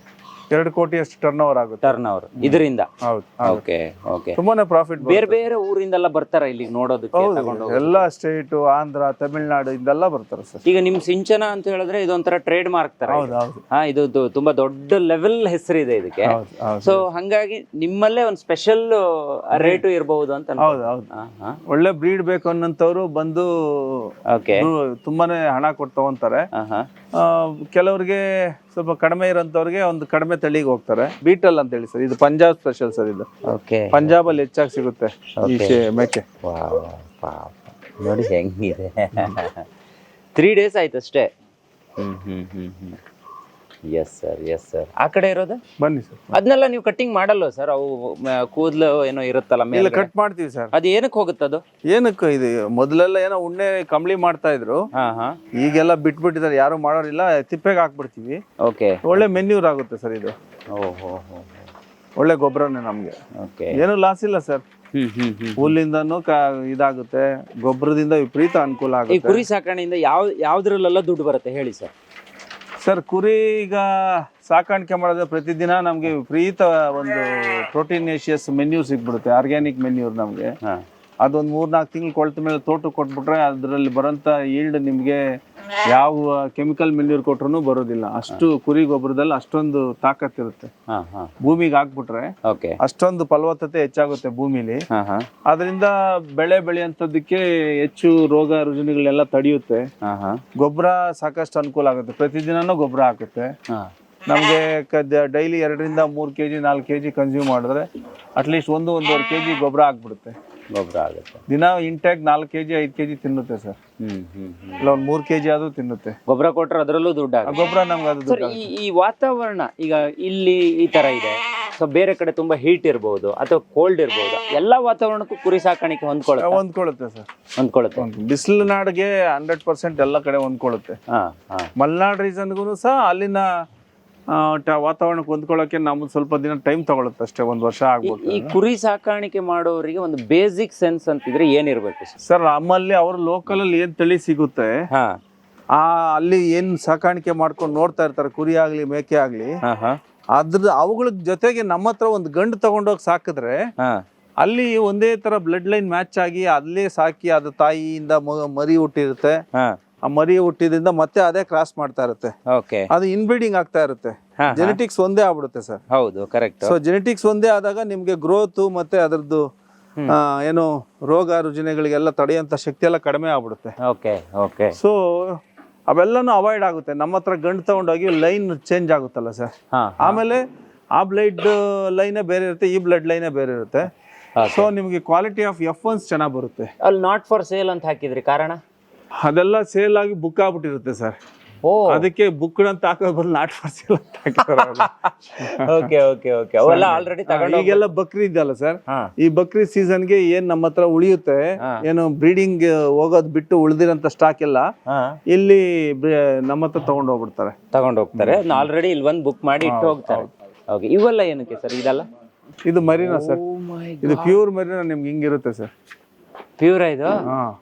2 ಕೋಟಿ ಅಷ್ಟು ಟರ್ನ್ ಓವರ್ ಇದರಿಂದ. ಹೌದು. Okay okay. ತುಂಬಾನೇ ಪ್ರಾಫಿಟ್. ಬೇರೆ ಬೇರೆ ಊರಿಂದೆಲ್ಲ ಬರ್ತಾರ ಇಲ್ಲಿ ನೋಡೋದಕ್ಕೆ? ಎಲ್ಲ ಸ್ಟೇಟ್, ಆಂಧ್ರ, ತಮಿಳ್ನಾಡು ಇಂದೆಲ್ಲ ಬರ್ತಾರೆ ಸರ್. ಈಗ ನಿಮ್ ಸಿಂಚನ ಅಂತ ಹೇಳಿದ್ರೆ ಇದೊಂಥರ ಟ್ರೇಡ್ ಮಾರ್ಕ್ ತರ. ಇದು ತುಂಬಾ ದೊಡ್ಡ ಲೆವೆಲ್ ಹೆಸರಿದೆ ಇದಕ್ಕೆ. ಸೊ ಹಂಗಾಗಿ ನಿಮ್ಮಲ್ಲೇ ಒಂದು ಸ್ಪೆಷಲ್ ರೇಟು ಇರಬಹುದು ಅಂತ. ಒಳ್ಳೆ ಬ್ರೀಡ್ ಬೇಕು ಅನ್ನೋಂಥವ್ರು ಬಂದು ತುಂಬಾನೇ ಹಣ ಕೊಟ್ಟು ತಗೊಂತಾರೆ. ಕೆಲವ್ರಿಗೆ ಸ್ವಲ್ಪ ಕಡಿಮೆ ಇರೋಂಥವ್ರಿಗೆ ಒಂದು ಕಡಿಮೆ ತಳಿಗೆ ಹೋಗ್ತಾರೆ. ಬೀಟಲ್ ಅಂತ ಹೇಳಿ ಸರ್. ಇದು ಪಂಜಾಬ್ ಸ್ಪೆಷಲ್ ಸರ್. ಇದು ಪಂಜಾಬ್ ಅಲ್ಲಿ ಹೆಚ್ಚಾಗಿ ಸಿಗುತ್ತೆ ಈ ಮೇಕೆ. ನೋಡಿ ಹೆಂಗಿದೆ. 3 days ಆಯ್ತು ಅಷ್ಟೇ. ಎಸ್ ಸರ್ ಆ ಕಡೆ ಇರೋದು ಬನ್ನಿ ಸರ್. ಅದನ್ನೆಲ್ಲ ನೀವು ಕಟ್ಟಿಂಗ್ ಮಾಡಲ್ವ ಸರ್? ಅವು ಕೂದಲು ಏನೋ ಇರುತ್ತಲ್ಲ ಇಲ್ಲ, ಮೇಲೆ, ಕಟ್ ಮಾಡ್ತೀವಿ ಸರ್. ಅದು ಏನಕ್ಕೆ ಹೋಗುತ್ತದು? ಏನಕ್ಕೆ ಇದು ಮೊದಲೆಲ್ಲ ಏನೋ ಉಣ್ಣೆ ಕಂಬಳಿ ಮಾಡ್ತಾ ಇದ್ರು, ಹಾ ಈಗೆಲ್ಲ ಬಿಟ್ಬಿಟ್ಟಿದ್ದಾರೆ, ಯಾರು ಮಾಡೋರಿಲ್ಲ. ತಿಪ್ಪೆಗೆ ಹಾಕ್ಬಿಡ್ತೀವಿ. ಓಕೆ. ಒಳ್ಳೆ ಮೆನ್ಯೂರ್ ಆಗುತ್ತೆ ಸರ್ ಇದು. ಓಹೋ. ಒಳ್ಳೆ ಗೊಬ್ಬರನೇ ನಮ್ಗೆ. ಓಕೆ. ಏನು ಲಾಸ್ ಇಲ್ಲ ಸರ್. ಹುಲ್ಲಿಂದನೂ ಇದಾಗುತ್ತೆ, ಗೊಬ್ಬರದಿಂದ ವಿಪರೀತ ಅನುಕೂಲ ಈ ಆಗುತ್ತೆ. ಕುರಿ ಸಾಕಾಣೆಯಿಂದ ಯಾವ್ದ್ರಲ್ಲೆಲ್ಲ ದುಡ್ಡು ಬರುತ್ತೆ ಹೇಳಿ ಸರ್? ಸರ್, ಕುರಿ ಈಗ ಸಾಕಾಣಿಕೆ ಮಾಡಿದ್ರೆ ಪ್ರತಿದಿನ ನಮ್ಗೆ ವಿಪರೀತ ಒಂದು ಪ್ರೋಟೀನೇಷಿಯಸ್ ಮೆನ್ಯೂರ್ ಸಿಗ್ಬಿಡುತ್ತೆ, ಆರ್ಗ್ಯಾನಿಕ್ ಮೆನ್ಯೂರ್ ನಮ್ಗೆ. ಅದೊಂದು 3-4 ತಿಂಗಳು ಕೊಳ್ತ ಮೇಲೆ ತೋಟಕ್ಕೆ ಕೊಟ್ಬಿಟ್ರೆ ಅದರಲ್ಲಿ ಬರೋಂಥ ಈಲ್ಡ್ ನಿಮ್ಗೆ ಯಾವ ಕೆಮಿಕಲ್ ಮೆನ್ಯೂರ್ ಕೊಟ್ರು ಬರೋದಿಲ್ಲ. ಅಷ್ಟು ಕುರಿ ಗೊಬ್ಬರದಲ್ಲಿ ಅಷ್ಟೊಂದು ತಾಕತ್ ಇರುತ್ತೆ. ಭೂಮಿಗೆ ಹಾಕ್ಬಿಟ್ರೆ ಅಷ್ಟೊಂದು ಫಲವತ್ತತೆ ಹೆಚ್ಚಾಗುತ್ತೆ ಭೂಮಿಲಿ. ಅದರಿಂದ ಬೆಳೆ ಬೆಳೆಯಂತದಕ್ಕೆ ಹೆಚ್ಚು ರೋಗ ರುಜಿನಗಳೆಲ್ಲ ತಡೆಯುತ್ತೆ. ಗೊಬ್ಬರ ಸಾಕಷ್ಟು ಅನುಕೂಲ ಆಗುತ್ತೆ. ಪ್ರತಿದಿನನೂ ಗೊಬ್ಬರ ಹಾಕುತ್ತೆ. ನಮ್ಗೆ ಡೈಲಿ 2-3 kg 4 kg ಕನ್ಸ್ಯೂಮ್ ಮಾಡಿದ್ರೆ ಅಟ್ಲೀಸ್ಟ್ 1-1.5 kg ಗೊಬ್ಬರ ಹಾಕ್ಬಿಡುತ್ತೆ. ಗೊಬ್ಬರ ಆಗುತ್ತೆ. ದಿನ ಇಂಟ್ಯಾಕ್ 4 kg 5 kg ತಿನ್ನುತ್ತೆ ಸರ್. ಇಲ್ಲ, ಒಂದು 3 kg ಆದ್ರೂ ತಿನ್ನುತ್ತೆ. ಗೊಬ್ಬರ ಕೊಟ್ರೆ ಅದರಲ್ಲೂ ದುಡ್ಡು ಆಗುತ್ತೆ. ಗೊಬ್ಬರ ನಮ್ಗೆ ಅದು ಸರ್, ಈ ವಾತಾವರಣ ಈಗ ಇಲ್ಲಿ ಈ ತರ ಇದೆ, ಸೊ ಬೇರೆ ಕಡೆ ತುಂಬಾ ಹೀಟ್ ಇರಬಹುದು ಅಥವಾ ಕೋಲ್ಡ್ ಇರಬಹುದು, ಎಲ್ಲಾ ವಾತಾವರಣಕ್ಕೂ ಕುರಿ ಸಾಕಾಣಿಕೆ ಹೊಂದ್ಕೊಳ್ಳುತ್ತೆ ಸರ್. ಹೊಂದ್ಕೊಳ್ಳುತ್ತೆ. ಬಿಸಿಲು ನಾಡಿಗೆ 100% ಎಲ್ಲ ಕಡೆ ಹೊಂದ್ಕೊಳ್ಳುತ್ತೆ. ಮಲೆನಾಡು ರೀಸನ್ಗೂ ಸಹ ಅಲ್ಲಿನ ವಾತಾವರಣಕ್ಕೆ ಹೊಂದ್ಕೊಳ್ಳೋಕೆ ನಮ್ದು ಸ್ವಲ್ಪ ದಿನ ಟೈಮ್ ತಗೊಳುತ್ತೆ ಅಷ್ಟೇ, 1 ವರ್ಷ ಆಗ್ಬೋದು. ಈ ಕುರಿ ಸಾಕಾಣಿಕೆ ಮಾಡೋರಿಗೆ ಒಂದು ಬೇಸಿಕ್ ಸೆನ್ಸ್ ಅಂತಿದ್ರೆ ಏನಿರ್ಬೇಕು ಸರ್? ನಮ್ಮಲ್ಲಿ ಅವ್ರ ಲೋಕಲ್ ಅಲ್ಲಿ ಏನ್ ತಳಿ ಸಿಗುತ್ತೆ, ಅಲ್ಲಿ ಏನ್ ಸಾಕಾಣಿಕೆ ಮಾಡ್ಕೊಂಡು ನೋಡ್ತಾ ಇರ್ತಾರೆ, ಕುರಿ ಆಗ್ಲಿ ಮೇಕೆ ಆಗ್ಲಿ, ಅವುಗಳ ಜೊತೆಗೆ ನಮ್ಮ ಹತ್ರ ಒಂದು ಗಂಡು ತಗೊಂಡೋಗಿ ಸಾಕಿದ್ರೆ ಅಲ್ಲಿ ಒಂದೇ ತರ ಬ್ಲಡ್ ಲೈನ್ ಮ್ಯಾಚ್ ಆಗಿ ಅಲ್ಲೇ ಸಾಕಿ ಅದು ತಾಯಿಯಿಂದ ಮರಿ ಹುಟ್ಟಿರುತ್ತೆ. ಆ ಮರಿ ಹುಟ್ಟಿದ್ರಿಂದ ಮತ್ತೆ ಅದೇ ಕ್ರಾಸ್ ಮಾಡ್ತಾ ಇರುತ್ತೆ. ಅದು ಇನ್ಬ್ರೀಡಿಂಗ್ ಆಗ್ತಾ ಇರುತ್ತೆ. ಜೆನೆಟಿಕ್ಸ್ ಒಂದೇ ಆಗ್ಬಿಡುತ್ತೆ ಸರ್. ಹೌದು, ಕರೆಕ್ಟ್. ಸೊ ಜೆನೆಟಿಕ್ಸ್ ಒಂದೇ ಆದಾಗ ನಿಮ್ಗೆ ಗ್ರೋತ್ ಮತ್ತೆ ಅದರದ್ದು ಏನು ರೋಗ ರುಜಿನಗಳಿಗೆಲ್ಲ ತಡೆಯಂತ ಶಕ್ತಿ ಎಲ್ಲ ಕಡಿಮೆ ಆಗ್ಬಿಡುತ್ತೆ. ಸೊ ಅವೆಲ್ಲನೂ ಅವಾಯ್ಡ್ ಆಗುತ್ತೆ. ನಮ್ಮ ಹತ್ರ ಗಂಡು ತಗೊಂಡೋಗಿ ಲೈನ್ ಚೇಂಜ್ ಆಗುತ್ತಲ್ಲ ಸರ್. ಆಮೇಲೆ ಆ ಬ್ಲಡ್ ಲೈನೇ ಬೇರೆ ಇರುತ್ತೆ, ಈ ಬ್ಲಡ್ ಲೈನೇ ಬೇರೆ ಇರುತ್ತೆ. ಸೊ ನಿಮ್ಗೆ ಕ್ವಾಲಿಟಿ ಆಫ್ F1s ಚೆನ್ನಾಗಿ ಬರುತ್ತೆ. ಅಲ್ಲಿ ನಾಟ್ ಫಾರ್ ಸೇಲ್ ಅಂತ ಹಾಕಿದ್ರಿ, ಕಾರಣ ಅದೆಲ್ಲ ಸೇಲ್ ಆಗಿ ಬುಕ್ ಆಗ್ಬಿಟ್ಟಿರುತ್ತೆ ಸರ್. ಅದಕ್ಕೆ ಬುಕ್ ಅಂತ ಹಾಕೋದ್ ಬದಲು ನಾಟ್ ಫಾರ್ ಸೇಲ್ ಅಂತ ಹಾಕಿದ್ದಾರೆ. ಈಗೆಲ್ಲ ಬಕ್ರಿ ಇದೆಯಲ್ಲ ಸರ್, ಈ ಬಕ್ರಿ ಸೀಸನ್ಗೆ ಏನ್ ನಮ್ಮ ಹತ್ರ ಉಳಿಯುತ್ತೆ, ಏನು ಬ್ರೀಡಿಂಗ್ ಹೋಗೋದ್ ಬಿಟ್ಟು ಉಳಿದಿರಂತ ಸ್ಟಾಕ್ ಎಲ್ಲ ಇಲ್ಲಿ ನಮ್ಮ ಹತ್ರ ತಗೊಂಡ್ ಹೋಗ್ತಾರೆ. ಆಲ್ರೆಡಿ ಇಲ್ಲಿ ಬಂದು ಬುಕ್ ಮಾಡಿ ಇಟ್ಟು ಹೋಗ್ತಾರೆ. ಇವೆಲ್ಲ ಏನಕ್ಕೆ ಸರ್? ಇದೆಲ್ಲ ಇದು ಮರಿನಾ ಸರ್? ಇದು ಪ್ಯೂರ್ ಮರಿನಾ. ನಿಮ್ಗೆ ಹಿಂಗಿರುತ್ತೆ ಸರ್. ಪ್ಯೂರ್ ಇದು?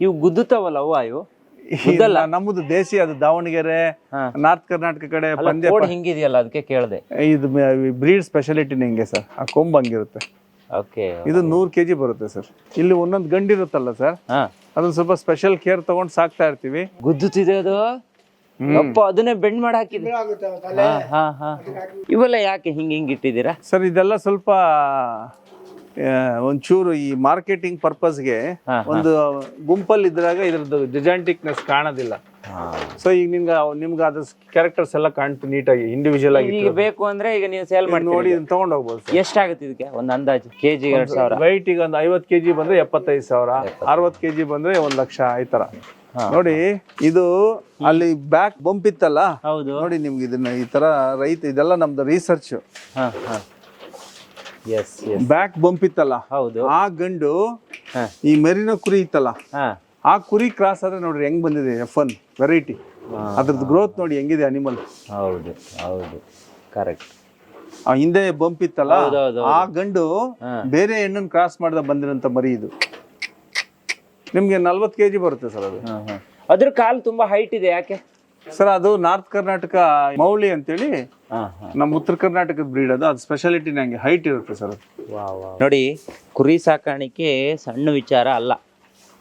ಇವು ಗುದ್ದುತ್ತಾವಲ್ಲ ಇವು? ನಮ್ಮದು ದೇಸಿ, ಅದು ದಾವಣಗೆರೆ ನಾರ್ತ್ ಕರ್ನಾಟಕ ಕಡೆ ಪಂದ್ಯ ಹಿಂಗಿದೆಯಲ್ಲ, ಅದಕ್ಕೆ ಕೇಳಿದೆ. ಇದು ಬ್ರೀಡ್ ಸ್ಪೆಷಾಲಿಟಿ ಹಿಂಗೆ ಸರ್. ಆ ಕೊಂಬ್ ಹಂಗಿರುತ್ತೆ. ಇದು 100 kg ಬರುತ್ತೆ ಸರ್. ಇಲ್ಲಿ ಒಂದೊಂದು ಗಂಡಿರುತ್ತಲ್ಲ ಸರ್, ಅದನ್ನ ಸ್ವಲ್ಪ ಸ್ಪೆಷಲ್ ಕೇರ್ ತಗೊಂಡ್ ಸಾಕ್ತಾ ಇರ್ತೀವಿ. ಗುದ್ದುತ್ತಿದೆ ಅದು ಅದನ್ನೇ ಬೆಂಡ್ ಮಾಡಿ ಹಾಕಿದೆ. ಇವೆಲ್ಲ ಯಾಕೆ ಹಿಂಗ್ ಇಟ್ಟಿದ್ದೀರಾ ಸರ್? ಇದೆಲ್ಲ ಸ್ವಲ್ಪ ಒಂಚೂರು ಈ ಮಾರ್ಕೆಟಿಂಗ್ ಪರ್ಪಸ್ಗೆ ಒಂದು ಗುಂಪಲ್ಲಿ ಇದ್ರಾಗ ಇದ್ರದ್ದು ಡಿಜಾಂಟಿಕ್ನೆಸ್ ಕಾಣೋದಿಲ್ಲ. ಸೊ ಈಗ ನಿಮ್ಗೆ ಅದ್ರ ಕ್ಯಾರೆಕ್ಟರ್ಸ್ ಎಲ್ಲ ಕಾಣ್ತು ನೀಟಾಗಿ, ಇಂಡಿವಿಜುವಲ್ ಆಗಿ. ಈಗ ಬೇಕು ಅಂದ್ರೆ ಈಗ ನೀವು ಸೇಲ್ ಮಾಡಿ ನೋಡಿ ತಗೊಂಡ್ ಹೋಗ್ಬೋದು. ಎಷ್ಟಾಗುತ್ತೆ ಇದಕ್ಕೆ ಒಂದು ಅಂದಾಜು? ಕೆಜಿ 2000. ವೈಟ್ ಈಗ ಒಂದು 50 kg ಬಂದ್ರೆ 75,000, 60 kg ಬಂದ್ರೆ 1 ಲಕ್ಷ, ಈ ತರ. ನೋಡಿ, ಇದು ಅಲ್ಲಿ ಬ್ಯಾಕ್ ಬಂಪ್ ಇತ್ತಲ್ಲ, ನೋಡಿ ನಿಮ್ಗೆ ಇದನ್ನ ಈ ತರ ರೈತ, ಇದೆಲ್ಲ ನಮ್ದು ರಿಸರ್ಚ್. ಬ್ಯಾಕ್ ಬಂಪ್ ಇತ್ತಲ್ಲ, ಆ ಗಂಡು ಈ ಮೆರಿನ ಕುರಿ ಇತ್ತಲ್ಲ, ಆ ಕುರಿ ಕ್ರಾಸ್ ಆದ್ರೆ ನೋಡ್ರಿ ಹೆಂಗ್ ಬಂದಿದೆ F1 ವೆರೈಟಿ. ಅದ್ರದ್ದು ಗ್ರೋತ್ ನೋಡಿ ಹೆಂಗಿದೆ ಅನಿಮಲ್. ಹೌದು ಹೌದು, ಕರೆಕ್ಟ್. ಆ ಹಿಂದೆ ಬಂಪ್ ಇತ್ತಲ್ಲ, ಆ ಗಂಡು ಬೇರೆ ಹೆಣ್ಣನ್ ಕ್ರಾಸ್ ಮಾಡ್ದ ಬಂದಿರೋಂತ ಮರಿ ಇದು. ನಿಮ್ಗೆ 40 kg ಬರುತ್ತೆ ಸರ್ ಅದು. ಅದ್ರ ಕಾಲ್ ತುಂಬಾ ಹೈಟ್ ಇದೆ, ಯಾಕೆ ಸರ್? ಅದು ನಾರ್ತ್ ಕರ್ನಾಟಕ ಮೌಳಿ ಅಂತೇಳಿ ನಮ್ಮ ಉತ್ತರ ಕರ್ನಾಟಕದ ಬ್ರೀಡ್. ಅದು ಸ್ಪೆಷಾಲಿಟಿ ನಂಗೆ ಹೈಟ್ ಇರುತ್ತೆ ಸರ್. ನೋಡಿ, ಕುರಿ ಸಾಕಾಣಿಕೆ ಸಣ್ಣ ವಿಚಾರ ಅಲ್ಲ.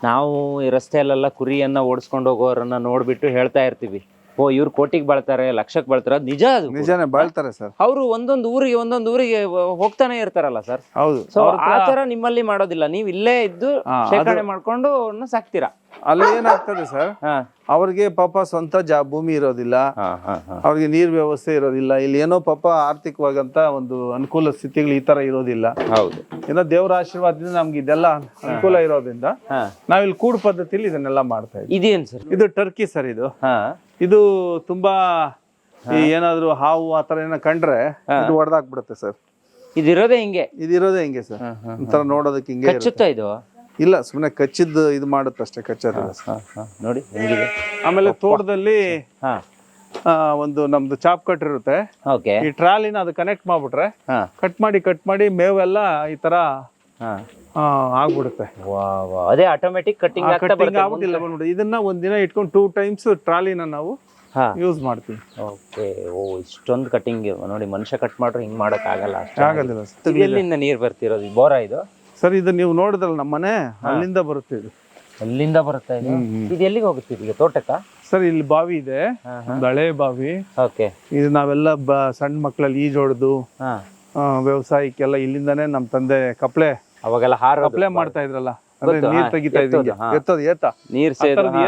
ನಾವು ಈ ರಸ್ತೆಯಲ್ಲೆಲ್ಲ ಕುರಿಯನ್ನ ಓಡಿಸ್ಕೊಂಡು ಹೋಗೋರನ್ನ ನೋಡ್ಬಿಟ್ಟು ಹೇಳ್ತಾ ಇರ್ತೀವಿ, ಇವ್ರು ಕೋಟಿಗೆ ಬಾಳ್ತಾರೆ, ಲಕ್ಷಕ್ಕೆ ಬಾಳ್ತಾರೆ. ಅದು ನಿಜ, ಅದು ನಿಜಾನೇ ಬಾಳ್ತಾರೆ ಸರ್. ಅವರು ಒಂದೊಂದು ಊರಿಗೆ ಹೋಗ್ತಾನೆ ಇರ್ತಾರಲ್ಲ ಸರ್. ಹೌದು. ಸೊ ಆ ತರ ನಿಮ್ಮಲ್ಲಿ ಮಾಡೋದಿಲ್ಲ, ನೀವು ಇಲ್ಲೇ ಇದ್ದು ಶೇಖರಣೆ ಮಾಡ್ಕೊಂಡು ಸಾಕ್ತೀರಾ. ಅಲ್ಲಿ ಏನಾಗ್ತದೆ ಸರ್, ಅವ್ರಿಗೆ ಪಾಪ ಸ್ವಂತ ಭೂಮಿ ಇರೋದಿಲ್ಲ, ಅವ್ರಿಗೆ ನೀರ್ ವ್ಯವಸ್ಥೆ ಇರೋದಿಲ್ಲ, ಇಲ್ಲಿ ಏನೋ ಪಾಪ ಆರ್ಥಿಕವಾಗಂತ ಒಂದು ಅನುಕೂಲ ಸ್ಥಿತಿಗಳು ಈ ತರ ಇರೋದಿಲ್ಲ. ಹೌದು. ಏನೋ ದೇವರ ಆಶೀರ್ವಾದದಿಂದ ನಮ್ಗೆ ಇದೆಲ್ಲ ಅನುಕೂಲ ಇರೋದ್ರಿಂದ ನಾವಿಲ್ಲಿ ಕೂಡು ಪದ್ಧತಿಲಿ ಇದನ್ನೆಲ್ಲ ಮಾಡ್ತಾ ಇದ್ದೀವಿ. ಇದೇನ್ ಸರ್? ಇದು ಟರ್ಕಿ ಸರ್. ಇದು ತುಂಬಾ ಈ ಏನಾದ್ರು ಹಾವು ಆತರ ಏನೋ ಕಂಡ್ರೆ ಇದು ಹೊಡೆದಾಕ್ಬಿಡುತ್ತೆ ಸರ್. ಇದಿರೋದೇ ಹಿಂಗೆ, ಇದಿರೋದೇ ಹಿಂಗೆ ಸರ್. ಒಂಥರ ನೋಡೋದಕ್ಕೆ ಹಿಂಗೆ ಇರುತ್ತೆ. ಕಚ್ಚುತ್ತಾ ಇದು? ಇಲ್ಲ, ಸುಮ್ಮನೆ ಕಚ್ಚಿದ್ದು ಇದು ಮಾಡುತ್ತೆ ಅಷ್ಟೇ, ಕಚ್ಚೋದಿಲ್ಲ ಸರ್. ನೋಡಿ ಹೆಂಗಿದೆ. ಆಮೇಲೆ ತೋಟದಲ್ಲಿ ಹಾ ಒಂದು ನಮ್ದು ಚಾಪ್ ಕಟ್ ಇರುತ್ತೆ. ಓಕೆ. ಈ ಟ್ರಾಲಿನ ಅದು ಕನೆಕ್ಟ್ ಮಾಡ್ಬಿಟ್ರೆ ಹಾ ಕಟ್ ಮಾಡಿ ಮೇವೆಲ್ಲ ಈ ತರ ಹಾ ಆಗ್ಬಿಡುತ್ತೆ. ವಾ ವಾ, ಅದೇ ಆಟೋಮೆಟಿಕ್ ಕಟ್ಟಿಂಗ್ ಆಗ್ತಾ ಕಟ್ಟಿಂಗ್ ಬರುತ್ತೆ. ಆಗ್ಬಿಟ್ಟಿಲ್ಲ ಬಂದ್ಬಿಟ್ಟು ಇದನ್ನ ಒಂದಿನ ಇಟ್ಕೊಂಡು 2 times ಟ್ರಾಲಿನ ನಾವು ಹಾ ಯೂಸ್ ಮಾಡ್ತೀವಿ. ಓಕೆ. ಓ, ಇಷ್ಟೊಂದು ಕಟ್ಟಿಂಗ್ ನೋಡಿ. ಮನುಷ್ಯ ಕಟ್ ಮಾಡ್ರೆ ಹಿಂಗ್ ಮಾಡಕ್ ಆಗಲ್ಲ. ಆಗೋದಿಲ್ಲ ಸರ್. ಎಲ್ಲಿಂದ ನೀರ್ ಬರ್ತಿರೋದು? ಬೋರ ಇದು? ಸರ್ ಇದು ನೀವು ನೋಡಿದ್ರಲ್ಲ ನಮ್ಮ ಮನೆ, ಅಲ್ಲಿಂದ ಬರುತ್ತೆ ಇದು. ಅಲ್ಲಿಂದ ಬರುತ್ತಾ ಇದು? ಇದು ಎಲ್ಲಿಗೆ ಹೋಗುತ್ತೆ ಈಗ? ತೋಟಕ್ಕ? ಸರ್ ಇಲ್ಲಿ ಬಾವಿ ಇದೆ, ಒಂದು ಹಳೆ ಬಾವಿ. ಓಕೆ. ಇದು ನಾವೆಲ್ಲ ಸಣ್ಣ ಮಕ್ಕಳಲ್ಲಿ ಈಜೊಡ್ದು ಹಾ ವ್ಯವಸಾಯಕ್ಕೆಲ್ಲ ಇಲ್ಲಿಂದಾನೇ ನಮ್ಮ ತಂದೆ ಕಪ್ಲೆ ಅವಾಗೆಲ್ಲ ಕಪ್ಲೆ ಮಾಡ್ತಾ ಇದ್ರಲ್ಲ, ಅಂದ್ರೆ ನೀರ್ ತೆಗಿತಾ ಇದ್ದಂಗೆ ಎತ್ತೋದು ಏತ ನೀರ್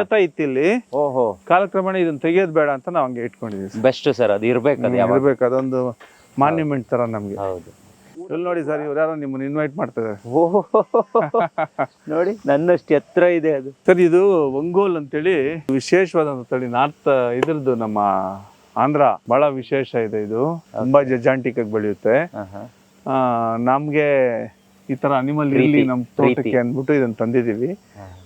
ಏತ ಇತ್ತಿಲ್ಲಿ. ಓಹೋ. ಕಾಲಕ್ರಮೇಣ ಇದನ್ನ ತೆಗಿಯೋದ್ ಬೇಡ ಅಂತ ನಾವ್ ಹಂಗೆ ಇಟ್ಕೊಂಡಿದೀವಿ. ಬೆಸ್ಟ್ ಸರ್, ಅದು ಇರ್ಬೇಕು. ಅದು ಯಾವಾಗ ಇರ್ಬೇಕು, ಅದೊಂದು ಮಾನ್ಯುಮೆಂಟ್ ತರ ನಮ್ಗೆ. ಹೌದು. ಇಲ್ಲಿ ನೋಡಿ ಸರ್, ಇವ್ರು ಯಾರೋ ನಿಮ್ಮನ್ನ ಇನ್ವೈಟ್ ಮಾಡ್ತಿದ್ದಾರೆ. ಓಹೋ, ನೋಡಿ ನನ್ನಷ್ಟು ಎತ್ತರ ಇದೆ ಅದು. ಸರ್ ಇದು ಒಂಗೋಲ್ ಅಂತೇಳಿ ವಿಶೇಷವಾದಂತ ತಳಿ. ನಾರ್ತ್ ಇದ್ರದ್ದು ನಮ್ಮ ಆಂಧ್ರ ಬಹಳ ವಿಶೇಷ ಇದೆ. ಇದು ತುಂಬಾ ಜಜಾಂಟಿಕಾಗಿ ಬೆಳೆಯುತ್ತೆ. ನಮ್ಗೆ ಈ ತರ ಅನಿಮಲ್ ಇರ್ಲಿ ನಮ್ ತೋಟಕ್ಕೆ ಅಂದ್ಬಿಟ್ಟು ಇದನ್ನ ತಂದಿದೀವಿ.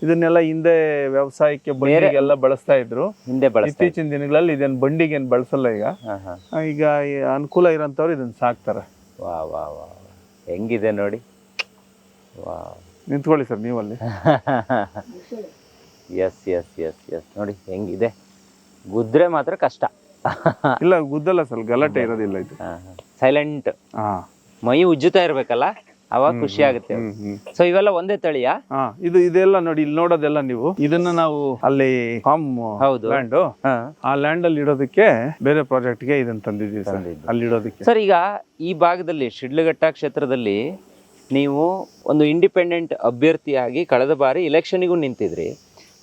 ಇದನ್ನೆಲ್ಲ ಹಿಂದೆ ವ್ಯವಸಾಯಕ್ಕೆ ಬಂಡಿಗೆಲ್ಲ ಬಳಸ್ತಾ ಇದ್ರು. ಇತ್ತೀಚಿನ ದಿನಗಳಲ್ಲಿ ಇದನ್ನ ಬಂಡಿಗೆ ಏನ್ ಬಳಸಲ್ಲ ಈಗ. ಈಗ ಅನುಕೂಲ ಇರೋಂಥವ್ರು ಇದನ್ನ ಸಾಕ್ತಾರೆ. ವಾ ವಾ ವಾ, ಹೆಂಗಿದೆ ನೋಡಿ. ವಾ, ನಿಂತ್ಕೊಳ್ಳಿ ಸರ್ ನೀವಲ್ಲಿ. ಎಸ್ ಎಸ್ ಎಸ್ ಎಸ್, ನೋಡಿ ಹೆಂಗಿದೆ. ಗುದ್ರೆ ಮಾತ್ರ ಕಷ್ಟ. ಇಲ್ಲ ಗುದ್ದಲ್ಲ ಸರ್, ಗಲಾಟೆ ಇರೋದಿಲ್ಲ ಇದು. ಸೈಲೆಂಟ್. ಮೈ ಉಜ್ಜುತ್ತಾ ಇರ್ಬೇಕಲ್ಲ, ಅವಾಗ ಖುಷಿ ಆಗುತ್ತೆ. ಸೊ ಇವೆಲ್ಲ ಒಂದೇ ತಳಿಯಾ? ಇದೆಲ್ಲ ನೋಡಿ, ಇಲ್ಲಿ ನೋಡೋದೆಲ್ಲ ನೀವು ಇದನ್ನ ನಾವು ಅಲ್ಲಿ ಫಾರ್ಮ್ ಲ್ಯಾಂಡ್, ಆ ಲ್ಯಾಂಡ್ ಅಲ್ಲಿ ಇಡೋದಕ್ಕೆ ಬೇರೆ ಪ್ರಾಜೆಕ್ಟ್ ಗೆ ಇದನ್ನ ತಂದಿದ್ದೀವಿ ಸರ್, ಅಲ್ಲಿ ಇಡೋದಕ್ಕೆ. ಸರ್ ಈಗ ಈ ಭಾಗದಲ್ಲಿ ಶಿಡ್ಲಘಟ್ಟ ಕ್ಷೇತ್ರದಲ್ಲಿ ನೀವು ಒಂದು ಇಂಡಿಪೆಂಡೆಂಟ್ ಅಭ್ಯರ್ಥಿಯಾಗಿ ಕಳೆದ ಬಾರಿ ಇಲೆಕ್ಷನ್ಗೂ ನಿಂತಿದ್ರಿ,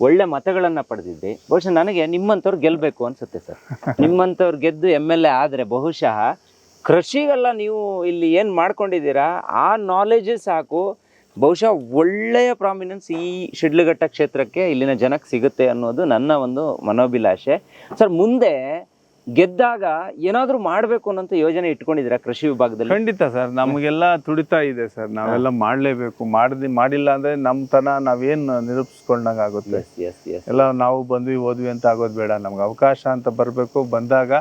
ಒಳ್ಳೆ ಮತಗಳನ್ನ ಪಡೆದಿದ್ರಿ. ಬಹುಶಃ ನನಗೆ ನಿಮ್ಮಂಥವ್ರು ಗೆಲ್ಬೇಕು ಅನ್ಸುತ್ತೆ ಸರ್. ನಿಮ್ಮಂಥವ್ರು ಗೆದ್ದು MLA ಆದ್ರೆ ಬಹುಶಃ ಕೃಷಿಗೆಲ್ಲ ನೀವು ಇಲ್ಲಿ ಏನು ಮಾಡ್ಕೊಂಡಿದ್ದೀರಾ ಆ ನಾಲೆಜ್ ಸಾಕು, ಬಹುಶಃ ಒಳ್ಳೆಯ ಪ್ರಾಮಿನೆನ್ಸ್ ಈ ಶಿಡ್ಲಘಟ್ಟ ಕ್ಷೇತ್ರಕ್ಕೆ ಇಲ್ಲಿನ ಜನಕ್ಕೆ ಸಿಗುತ್ತೆ ಅನ್ನೋದು ನನ್ನ ಒಂದು ಮನೋಭಿಲಾಷೆ. ಸರ್ ಮುಂದೆ ಗೆದ್ದಾಗ ಏನಾದರೂ ಮಾಡಬೇಕು ಅನ್ನೋಂಥ ಯೋಜನೆ ಇಟ್ಕೊಂಡಿದ್ದೀರಾ ಕೃಷಿ ವಿಭಾಗದಲ್ಲಿ? ಖಂಡಿತ ಸರ್, ನಮಗೆಲ್ಲ ತುಡಿತಾ ಇದೆ ಸರ್. ನಾವೆಲ್ಲ ಮಾಡಲೇಬೇಕು. ಮಾಡಿಲ್ಲ ಅಂದ್ರೆ ನಮ್ತನ ನಾವೇನು ನಿರೂಪಿಸ್ಕೊಂಡಂಗೆ ಆಗುತ್ತೆ. ಎಲ್ಲ ನಾವು ಬಂದ್ವಿ ಓದ್ವಿ ಅಂತ ಆಗೋದು ಬೇಡ. ನಮ್ಗೆ ಅವಕಾಶ ಅಂತ ಬರಬೇಕು. ಬಂದಾಗ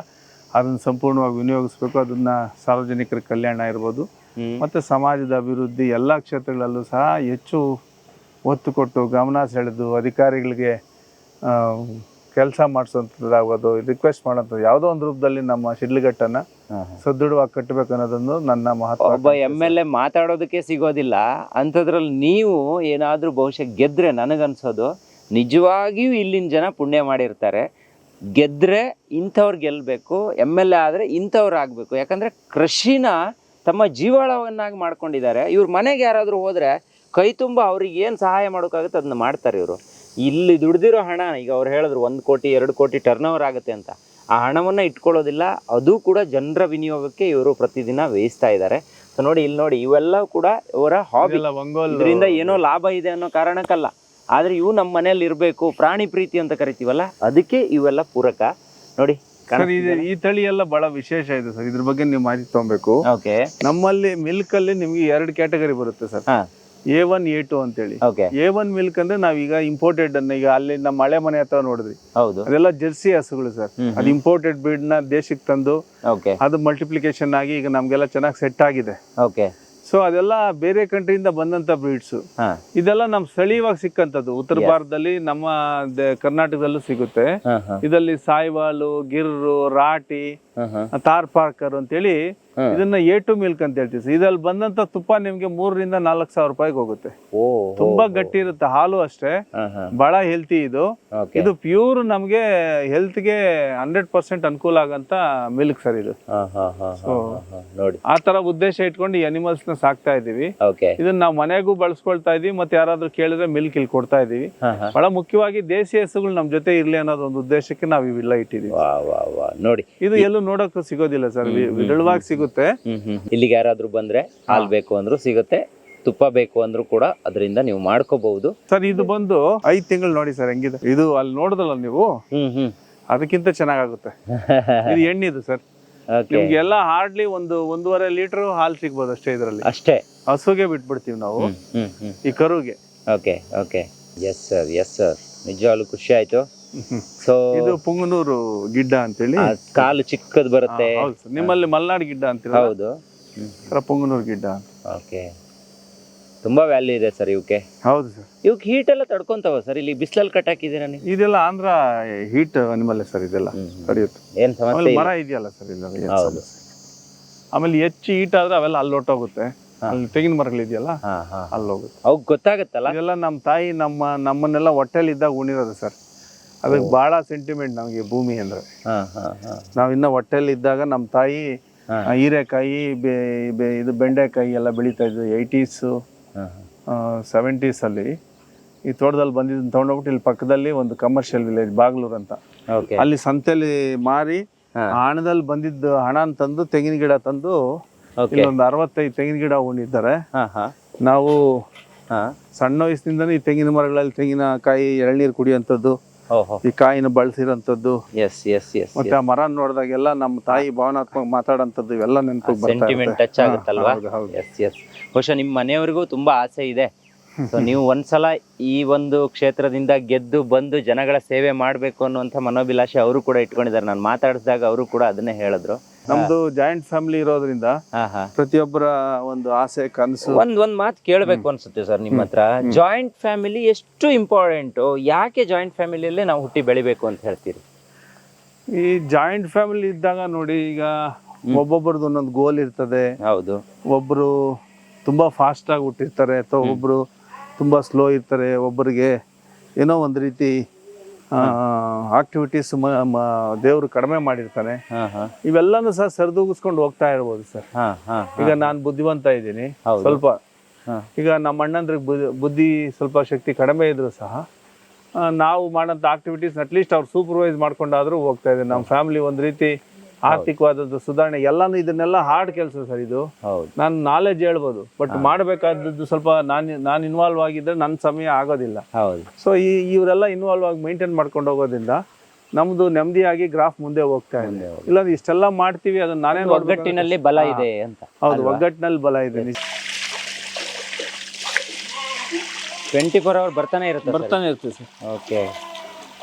ಅದನ್ನ ಸಂಪೂರ್ಣವಾಗಿ ವಿನಿಯೋಗಿಸ್ಬೇಕು. ಅದನ್ನ ಸಾರ್ವಜನಿಕರ ಕಲ್ಯಾಣ ಇರ್ಬೋದು, ಮತ್ತೆ ಸಮಾಜದ ಅಭಿವೃದ್ಧಿ ಎಲ್ಲ ಕ್ಷೇತ್ರಗಳಲ್ಲೂ ಸಹ ಹೆಚ್ಚು ಒತ್ತು ಕೊಟ್ಟು ಗಮನ ಸೆಳೆದು ಅಧಿಕಾರಿಗಳಿಗೆ ಕೆಲಸ ಮಾಡಿಸೋಂಥದ್ದಾಗೋದು, ರಿಕ್ವೆಸ್ಟ್ ಮಾಡೋಂಥದ್ದು ಯಾವುದೋ ಒಂದು ರೂಪದಲ್ಲಿ ನಮ್ಮ ಶಿಡ್ಲಘಟ್ಟನ ಸದೃಢವಾಗಿ ಕಟ್ಟಬೇಕು ಅನ್ನೋದೊಂದು ನನ್ನ ಮಹತ್ವ. ಒಬ್ಬ MLA ಮಾತಾಡೋದಕ್ಕೆ ಸಿಗೋದಿಲ್ಲ ಅಂಥದ್ರಲ್ಲಿ ನೀವು ಏನಾದರೂ ಬಹುಶಃ ಗೆದ್ರೆ ನನಗನ್ಸೋದು ನಿಜವಾಗಿಯೂ ಇಲ್ಲಿನ ಜನ ಪುಣ್ಯ ಮಾಡಿರ್ತಾರೆ. ಗೆದ್ರೆ ಇಂಥವ್ರು ಗೆಲ್ಲಬೇಕು, MLA ಆದರೆ ಇಂಥವ್ರು ಆಗಬೇಕು. ಯಾಕಂದರೆ ಕೃಷಿನ ತಮ್ಮ ಜೀವಾಳವನ್ನಾಗಿ ಮಾಡ್ಕೊಂಡಿದ್ದಾರೆ. ಇವ್ರ ಮನೆಗೆ ಯಾರಾದರೂ ಹೋದರೆ ಕೈ ತುಂಬ ಅವ್ರಿಗೆ ಏನು ಸಹಾಯ ಮಾಡೋಕ್ಕಾಗುತ್ತೆ ಅದನ್ನ ಮಾಡ್ತಾರೆ ಇವರು. ಇಲ್ಲಿ ದುಡ್ದಿರೋ ಹಣ, ಈಗ ಅವ್ರು ಹೇಳಿದ್ರು 1 ಕೋಟಿ 2 ಕೋಟಿ ಟರ್ನ್ ಓವರ್ ಆಗುತ್ತೆ ಅಂತ, ಆ ಹಣವನ್ನು ಇಟ್ಕೊಳ್ಳೋದಿಲ್ಲ. ಅದು ಕೂಡ ಜನರ ವಿನಿಯೋಗಕ್ಕೆ ಇವರು ಪ್ರತಿದಿನ ವ್ಯಯಿಸ್ತಾ ಇದ್ದಾರೆ. ಸೊ ನೋಡಿ, ಇಲ್ಲಿ ನೋಡಿ, ಇವೆಲ್ಲ ಕೂಡ ಇವರ ಹಾಬಿ. ಇದರಿಂದ ಏನೋ ಲಾಭ ಇದೆ ಅನ್ನೋ ಕಾರಣಕ್ಕಲ್ಲ, ಆದರೆ ಇವು ನಮ್ಮ ಮನೇಲಿ ಇರಬೇಕು. ಪ್ರಾಣಿ ಪ್ರೀತಿ ಅಂತ ಕರಿತೀವಲ್ಲ, ಅದಕ್ಕೆ ಇವೆಲ್ಲ ಪೂರಕ. ನೋಡಿ ಈ ತಳಿ ಎಲ್ಲ ಬಹಳ ವಿಶೇಷ ಇದೆ ಸರ್. ಇದ್ರ ಬಗ್ಗೆ ನೀವು ಮಾಹಿತಿ ತಗೊಬೇಕು. ನಮ್ಮಲ್ಲಿ ಮಿಲ್ಕ್ ಅಲ್ಲಿ ನಿಮ್ಗೆ 2 ಕ್ಯಾಟಗರಿ ಬರುತ್ತೆ ಸರ್. A1 A2 ಅಂತೇಳಿ. A1 ಮಿಲ್ಕ್ ಅಂದ್ರೆ ನಾವೀಗ ಇಂಪೋರ್ಟೆಡ್ ಅನ್ನ, ಈಗ ಅಲ್ಲಿ ನಮ್ಮ ಹಳೆ ಮನೆ ಹತ್ರ ನೋಡಿದ್ರಿ, ಅದೆಲ್ಲ ಜರ್ಸಿ ಹಸುಗಳು ಸರ್. ಅದು ಇಂಪೋರ್ಟೆಡ್ ಬ್ರೀಡ್ ನ ದೇಶಕ್ಕೆ ತಂದು ಅದು ಮಲ್ಟಿಪ್ಲಿಕೇಶನ್ ಆಗಿ ಈಗ ನಮ್ಗೆಲ್ಲ ಚೆನ್ನಾಗಿ ಸೆಟ್ ಆಗಿದೆ. ಸೊ ಅದೆಲ್ಲ ಬೇರೆ ಕಂಟ್ರಿಯಿಂದ ಬಂದಂತ ಬ್ರೀಡ್ಸ್. ಇದೆಲ್ಲ ನಮ್ ಸ್ಥಳೀಯವಾಗಿ ಸಿಕ್ಕಂತದ್ದು. ಉತ್ತರ ಭಾರತದಲ್ಲಿ, ನಮ್ಮ ಕರ್ನಾಟಕದಲ್ಲೂ ಸಿಗುತ್ತೆ. ಇದರಲ್ಲಿ ಸಾಯಿವಾಲು, ಗಿರ್ರು, ರಾಟಿ, ತಾರ್ ಪಾರ್ಕರ್ ಅಂತೇಳಿ ಇದನ್ನ A2 ಮಿಲ್ಕ್ ಅಂತ ಹೇಳ್ತೀವಿ. ಇದ್ರಲ್ಲಿ ಬಂದಂತ ತುಪ್ಪ ನಿಮ್ಗೆ 3,000 ರಿಂದ 4,000 ರೂಪಾಯಿಗೆ ಹೋಗುತ್ತೆ. ತುಂಬಾ ಗಟ್ಟಿ ಇರುತ್ತೆ, ಹಾಲು ಅಷ್ಟೇ, ಬಹಳ ಹೆಲ್ತಿ ಇದು. ಇದು ಪ್ಯೂರ್ ನಮ್ಗೆ ಹೆಲ್ತ್ ಗೆ 100% ಅನುಕೂಲ ಆಗಂತ ಮಿಲ್ಕ್ ಸರ್ ಇದು. ಆ ತರ ಉದ್ದೇಶ ಇಟ್ಕೊಂಡು ಈ ಅನಿಮಲ್ಸ್ ನ ಸಾಕ್ತಾ ಇದೀವಿ. ಇದನ್ನ ನಾವು ಮನೆಗೂ ಬಳಸ್ಕೊಳ್ತಾ ಇದೀವಿ, ಮತ್ತೆ ಯಾರಾದ್ರೂ ಕೇಳಿದ್ರೆ ಮಿಲ್ಕ್ ಇಲ್ಲಿ ಕೊಡ್ತಾ ಇದೀವಿ. ಬಹಳ ಮುಖ್ಯವಾಗಿ ದೇಸಿ ಹಸುಗಳು ನಮ್ ಜೊತೆ ಇರ್ಲಿ ಅನ್ನೋದು ಒಂದು ಉದ್ದೇಶಕ್ಕೆ ನಾವು ಇವೆಲ್ಲ ಇಟ್ಟಿದೀವಿ. ನೋಡಿ, ಇದು ಎಲ್ಲೂ ನೋಡಕ್ಕೂ ಸಿಗೋದಿಲ್ಲ ಸರ್, ವಿರಳವಾಗಿ ಸಿಗುತ್ತೆ. ಇಲ್ಲಿಗೆ ಯಾರಾದ್ರೂ ಬಂದ್ರೆ ಹಾಲ್ ಬೇಕು ಅಂದ್ರೂ ಸಿಗುತ್ತೆ, ತುಪ್ಪ ಬೇಕು ಅಂದ್ರೂ ಕೂಡ ಅದರಿಂದ ನೀವು ಮಾಡ್ಕೋಬಹುದು ಸರ್. ಇದು ಬಂದು 5 ತಿಂಗಳು ನೋಡಿ ಸರ್ ಹೆಂಗಿದೆ ಇದು. ಅಲ್ಲಿ ನೋಡಿದಲ್ಲ ನೀವು, ಅದಕ್ಕಿಂತ ಚೆನ್ನಾಗುತ್ತೆ. ಇದು ಎಣ್ಣಿದು ಸರ್. ಓಕೆ, ನಿಮ್ಗೆಲ್ಲ ಹಾರ್ಡ್ಲಿ 1.5 ಲೀಟರ್ ಹಾಲು ಸಿಗ್ಬೋದು ಅಷ್ಟೇ ಇದರಲ್ಲಿ. ಅಷ್ಟೇ. ಹಸುಗೆ ಬಿಟ್ಬಿಡ್ತೀವಿ ನಾವು, ಈ ಕರುಗೆ. Okay okay, yes sir, yes sir, ನಿಜವಾಗ್ಲೂ ಖುಷಿ ಆಯ್ತು. ಸೊ ಇದು ಪುಂಗನೂರು ಗಿಡ್ಡ ಅಂತೇಳಿ, ಕಾಲು ಚಿಕ್ಕದ್ ಬರುತ್ತೆ. ಹೌದು ಸರ್, ನಿಮ್ಮಲ್ಲಿ ಮಲ್ನಾಡ್ ಗಿಡ್ಡ ಅಂತೀರ. ಹೌದು, ಪುಂಗನೂರು ಗಿಡ್ಡ. ಓಕೆ, ತುಂಬಾ ವ್ಯಾಲ್ಯೂ ಇದೆ ಸರ್ ಇವಕ್ಕೆ. ಹೌದು ಸರ್. ಇವಕ್ಕೆ ಹೀಟ್ ಎಲ್ಲ ತಡ್ಕೊಂತಾವ ಸರ್? ಇಲ್ಲಿ ಬಿಸಿಲಲ್ಲಿ ಕಟ್ ಹಾಕಿದ್ದೀರಾ ನೀವು? ಇದೆಲ್ಲ ಆಂಧ್ರ ಹೀಟ್ ಅನಿಮಲ್ ಸರ್, ಇದೆಲ್ಲ ತಡೆಯುತ್ತೆ. ಏನ್ ಸಮಸ್ಯೆ ಮರ ಇದೆಯಲ್ಲ ಸರ್, ಇಲ್ಲ ಏನ್ ಹೌದು. ಸಮಸ್ಯೆ. ಆಮೇಲೆ ಹೆಚ್ಚು ಹೀಟ್ ಆದ್ರೆ ಅವೆಲ್ಲ ಅಲ್ಲಿ ಹೊಟ್ಟೋಗುತ್ತೆ. ಅಲ್ಲಿ ತೆಂಗಿನ ಮರಗಳಿದೆಯಲ್ಲ ಅಲ್ಲಿ ಹೋಗುತ್ತೆ. ಅವ್ ಗೊತ್ತಾಗತ್ತಲ್ಲ. ಇದೆಲ್ಲ ನಮ್ಮ ತಾಯಿ ನಮ್ಮನ್ನೆಲ್ಲ ಹೊಟ್ಟೆಲಿ ಇದ್ದಾಗ ಉಣಿರೋದು ಸರ್. ಅದಕ್ಕೆ ಬಹಳ ಸೆಂಟಿಮೆಂಟ್ ನಮಗೆ ಭೂಮಿ ಅಂದ್ರೆ. ನಾವ್ ಇನ್ನ ಹೊಟ್ಟೆಲಿ ಇದ್ದಾಗ ನಮ್ಮ ತಾಯಿ ಹೀರೆಕಾಯಿ, ಇದು ಬೆಂಡೆಕಾಯಿ ಎಲ್ಲ ಬೆಳೀತಾ ಇದ್ವಿ 80s 70s ಅಲ್ಲಿ. ಈ ತೋಟದಲ್ಲಿ ಬಂದಿದ್ದನ್ನ ತಗೊಂಡೋಗ್ಬಿಟ್ಟು ಇಲ್ಲಿ ಪಕ್ಕದಲ್ಲಿ ಒಂದು ಕಮರ್ಷಿಯಲ್ ವಿಲೇಜ್ ಬಾಗ್ಲೂರ್ ಅಂತ, ಅಲ್ಲಿ ಸಂತೆಲಿ ಮಾರಿ ಹಣದಲ್ಲಿ ಬಂದಿದ್ದು ಹಣ ತಂದು ತೆಂಗಿನ ಗಿಡ ತಂದು ಇಲ್ಲೊಂದು 65 ತೆಂಗಿನ ಗಿಡ ಉಣಿದ್ದಾರೆ. ನಾವು ಸಣ್ಣ ವಯಸ್ಸಿನಿಂದನೇ ಈ ತೆಂಗಿನ ಮರಗಳಲ್ಲಿ ತೆಂಗಿನಕಾಯಿ ಎಳ್ನೀರು ಕುಡಿಯುವಂಥದ್ದು, ಈ ಕಾಯಿನ ಬಳಸಿರೋಂಥದ್ದು, ಮತ್ತೆ ಆ ಮರ ನೋಡಿದಾಗೆಲ್ಲ ನಮ್ಮ ತಾಯಿ ಭಾವನಾತ್ಮಕ ಮಾತಾಡೋಂಥದ್ದು ಇವೆಲ್ಲ ನೆನಪಿಗೆ ಸೆಂಟಿಮೆಂಟ್ ಟಚ್ ಆಗುತ್ತಲ್ವಾ? Yes yes. ಬಹುಶಃ ನಿಮ್ಮ ಮನೆಯವರಿಗೂ ತುಂಬಾ ಆಸೆ ಇದೆ. ಸೊ ನೀವು ಒಂದ್ಸಲ ಈ ಒಂದು ಕ್ಷೇತ್ರದಿಂದ ಗೆದ್ದು ಬಂದು ಜನಗಳ ಸೇವೆ ಮಾಡ್ಬೇಕು ಅನ್ನುವಂಥ ಮನೋಭಿಲಾಷೆ ಅವರು ಕೂಡ ಇಟ್ಕೊಂಡಿದ್ದಾರೆ. ನಾನು ಮಾತಾಡಿಸಿದಾಗ ಅವರು ಕೂಡ ಅದನ್ನೇ ಹೇಳಿದ್ರು. ನಮ್ದು ಜಾಯಿಂಟ್ ಫ್ಯಾಮಿಲಿ ಇರೋದ್ರಿಂದ ಪ್ರತಿಯೊಬ್ಬರ ಒಂದು ಆಸೆ ಕನಸು. ಒಂದ್ ಮಾತು ಕೇಳಬೇಕು ಅನ್ಸುತ್ತೆ ಸರ್ ನಿಮ್ಮ ಹತ್ರ. ಜಾಯಿಂಟ್ ಫ್ಯಾಮಿಲಿ ಎಷ್ಟು ಇಂಪಾರ್ಟೆಂಟ್? ಯಾಕೆ ಜಾಯಿಂಟ್ ಫ್ಯಾಮಿಲಿಯಲ್ಲೇ ನಾವು ಹುಟ್ಟಿ ಬೆಳಿಬೇಕು ಅಂತ ಹೇಳ್ತೀರಿ? ಈ ಜಾಯಿಂಟ್ ಫ್ಯಾಮಿಲಿ ಇದ್ದಾಗ ನೋಡಿ, ಈಗ ಒಬ್ಬೊಬ್ಬರದ್ದು ಒಂದೊಂದು ಗೋಲ್ ಇರ್ತದೆ. ಹೌದು. ಒಬ್ರು ತುಂಬಾ ಫಾಸ್ಟ್ ಆಗಿ ಹುಟ್ಟಿರ್ತಾರೆ, ಅಥವಾ ಒಬ್ರು ತುಂಬಾ ಸ್ಲೋ ಇರ್ತಾರೆ. ಒಬ್ಬರಿಗೆ ಏನೋ ಒಂದು ರೀತಿ ಆಕ್ಟಿವಿಟೀಸ್ ದೇವ್ರು ಕಡಿಮೆ ಮಾಡಿರ್ತಾನೆ. ಇವೆಲ್ಲಾನು ಸಹ ಸರಿದೂಗಿಸ್ಕೊಂಡು ಹೋಗ್ತಾ ಇರ್ಬೋದು ಸರ್. ಈಗ ನಾನು ಬುದ್ಧಿವಂತ ಇದ್ದೀನಿ ಸ್ವಲ್ಪ, ಈಗ ನಮ್ಮ ಅಣ್ಣಂದ್ರಿಗೆ ಬುದ್ಧಿ ಸ್ವಲ್ಪ ಶಕ್ತಿ ಕಡಿಮೆ ಇದ್ರು ಸಹ ನಾವು ಮಾಡೋಂಥ ಆಕ್ಟಿವಿಟೀಸ್ ಅಟ್ಲೀಸ್ಟ್ ಅವ್ರು ಸೂಪರ್ವೈಸ್ ಮಾಡ್ಕೊಂಡಾದ್ರೂ ಹೋಗ್ತಾ ಇದೆ. ನಮ್ಮ ಫ್ಯಾಮಿಲಿ ಒಂದು ರೀತಿ ಆರ್ಥಿಕವಾದದ್ದು ಸುಧಾರಣೆ ಎಲ್ಲಾನು, ಇದನ್ನೆಲ್ಲ ಹಾರ್ಡ್ ಕೆಲಸ ಸರ್ ಇದು. ನಾನು ನಾಲೆಜ್ ಹೇಳ್ಬೋದು, ಬಟ್ ಮಾಡಬೇಕಾದದ್ದು ಸ್ವಲ್ಪ ನಾನು ಇನ್ವಾಲ್ವ್ ಆಗಿದ್ರೆ ನನ್ನ ಸಮಯ ಆಗೋದಿಲ್ಲ. ಸೊ ಇವರೆಲ್ಲ ಇನ್ವಾಲ್ವ್ ಆಗಿ ಮೇಂಟೈನ್ ಮಾಡ್ಕೊಂಡು ಹೋಗೋದ್ರಿಂದ ನಮ್ದು ನೆಮ್ಮದಿಯಾಗಿ ಗ್ರಾಫ್ ಮುಂದೆ ಹೋಗ್ತಾ ಇದೆ. ಇಲ್ಲಾಂದ್ರೆ ಇಷ್ಟೆಲ್ಲ ಮಾಡ್ತೀವಿ, ಅದನ್ನ ನಾನೇ ಒಗ್ಗಟ್ಟಿನಲ್ಲಿ ಬಲ ಇದೆ ಅಂತ. ಹೌದು, ಒಗ್ಗಟ್ಟಿನಲ್ಲಿ ಬಲ ಇದೆ. 24 hours ಬರ್ತಾನೆ ಇರುತ್ತೆ ಸರ್. ಓಕೆ.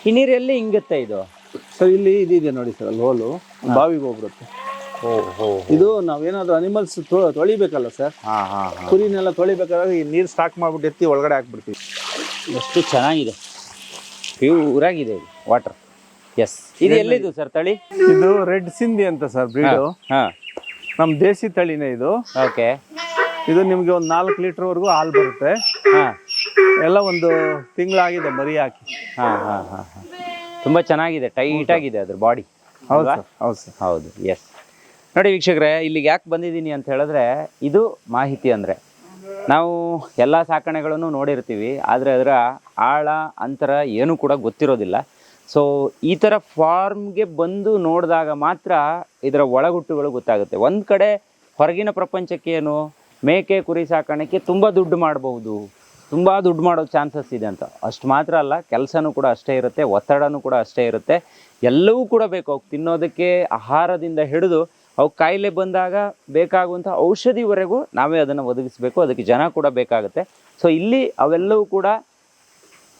ಈ ನೀರು ಎಲ್ಲಿ ಹಿಂಗುತ್ತೆ ಇದು ಸರ್? ಇಲ್ಲಿ ಇದಿದೆ ನೋಡಿ ಸರ್, ಅಲ್ಲಿ ಹೋಲು ಬಾವಿಗೆ ಹೋಗ್ಬಿಡುತ್ತೆ. ಇದು ನಾವೇನಾದ್ರೂ ಅನಿಮಲ್ಸ್ ತೊಳಿಬೇಕಲ್ಲ ಸರ್, ಕುರಿನೆಲ್ಲ ತೊಳಿಬೇಕಾದ್ರೆ ಈ ನೀರು ಸ್ಟಾಕ್ ಮಾಡ್ಬಿಟ್ಟು ಎತ್ತಿ ಒಳಗಡೆ ಹಾಕ್ಬಿಡ್ತೀವಿ. ಎಷ್ಟು ಚೆನ್ನಾಗಿದೆ, ಪ್ಯೂರ್ ಆಗಿದೆ ಇದು ವಾಟರ್. ಎಸ್. ಇದು ಎಲ್ಲಿದು ಸರ್ ತಳಿ? ಇದು ರೆಡ್ ಸಿಂಧಿ ಅಂತ ಸರ್ ಬ್ರೀಡು. ನಮ್ ದೇಸಿ ತಳಿನೇ ಇದು. ಓಕೆ. ಇದು ನಿಮ್ಗೆ ಒಂದು 4 ಲೀಟರ್ ವರೆಗೂ ಹಾಲು ಬರುತ್ತೆ. ಎಲ್ಲ ಒಂದು ತಿಂಗಳಾಗಿದೆ ಮರಿ ಹಾಕಿ. ತುಂಬಾ ಚೆನ್ನಾಗಿದೆ, ಟೈಟ್ ಆಗಿದೆ ಅದ್ರ ಬಾಡಿ. ಹೌದು ಸರ್, ಹೌದು ಸರ್, ಹೌದು. ಎಸ್. ನೋಡಿ ವೀಕ್ಷಕರೇ, ಇಲ್ಲಿಗೆ ಯಾಕೆ ಬಂದಿದ್ದೀನಿ ಅಂತ ಹೇಳಿದ್ರೆ, ಇದು ಮಾಹಿತಿ ಅಂದರೆ ನಾವು ಎಲ್ಲ ಸಾಕಣೆಗಳನ್ನು ನೋಡಿರ್ತೀವಿ, ಆದರೆ ಅದರ ಆಳ ಅಂತರ ಏನೂ ಕೂಡ ಗೊತ್ತಿರೋದಿಲ್ಲ. ಸೊ ಈ ಥರ ಫಾರ್ಮ್ಗೆ ಬಂದು ನೋಡಿದಾಗ ಮಾತ್ರ ಇದರ ಒಳಗುಟ್ಟುಗಳು ಗೊತ್ತಾಗುತ್ತೆ. ಒಂದು ಕಡೆ ಹೊರಗಿನ ಪ್ರಪಂಚಕ್ಕೆ ಏನು ಮೇಕೆ ಕುರಿ ಸಾಕಾಣಿಕೆ ತುಂಬ ದುಡ್ಡು ಮಾಡಬಹುದು, ತುಂಬ ದುಡ್ಡು ಮಾಡೋ ಚಾನ್ಸಸ್ ಇದೆ ಅಂತ. ಅಷ್ಟು ಮಾತ್ರ ಅಲ್ಲ, ಕೆಲಸನೂ ಕೂಡ ಅಷ್ಟೇ ಇರುತ್ತೆ, ಒತ್ತಡನೂ ಕೂಡ ಅಷ್ಟೇ ಇರುತ್ತೆ, ಎಲ್ಲವೂ ಕೂಡ ಬೇಕು. ಅವ್ಕೆ ತಿನ್ನೋದಕ್ಕೆ ಆಹಾರದಿಂದ ಹಿಡಿದು ಅವ್ಕೆ ಕಾಯಿಲೆ ಬಂದಾಗ ಬೇಕಾಗುವಂಥ ಔಷಧಿವರೆಗೂ ನಾವೇ ಅದನ್ನು ಒದಗಿಸಬೇಕು, ಅದಕ್ಕೆ ಜನ ಕೂಡ ಬೇಕಾಗುತ್ತೆ. ಸೊ ಇಲ್ಲಿ ಅವೆಲ್ಲವೂ ಕೂಡ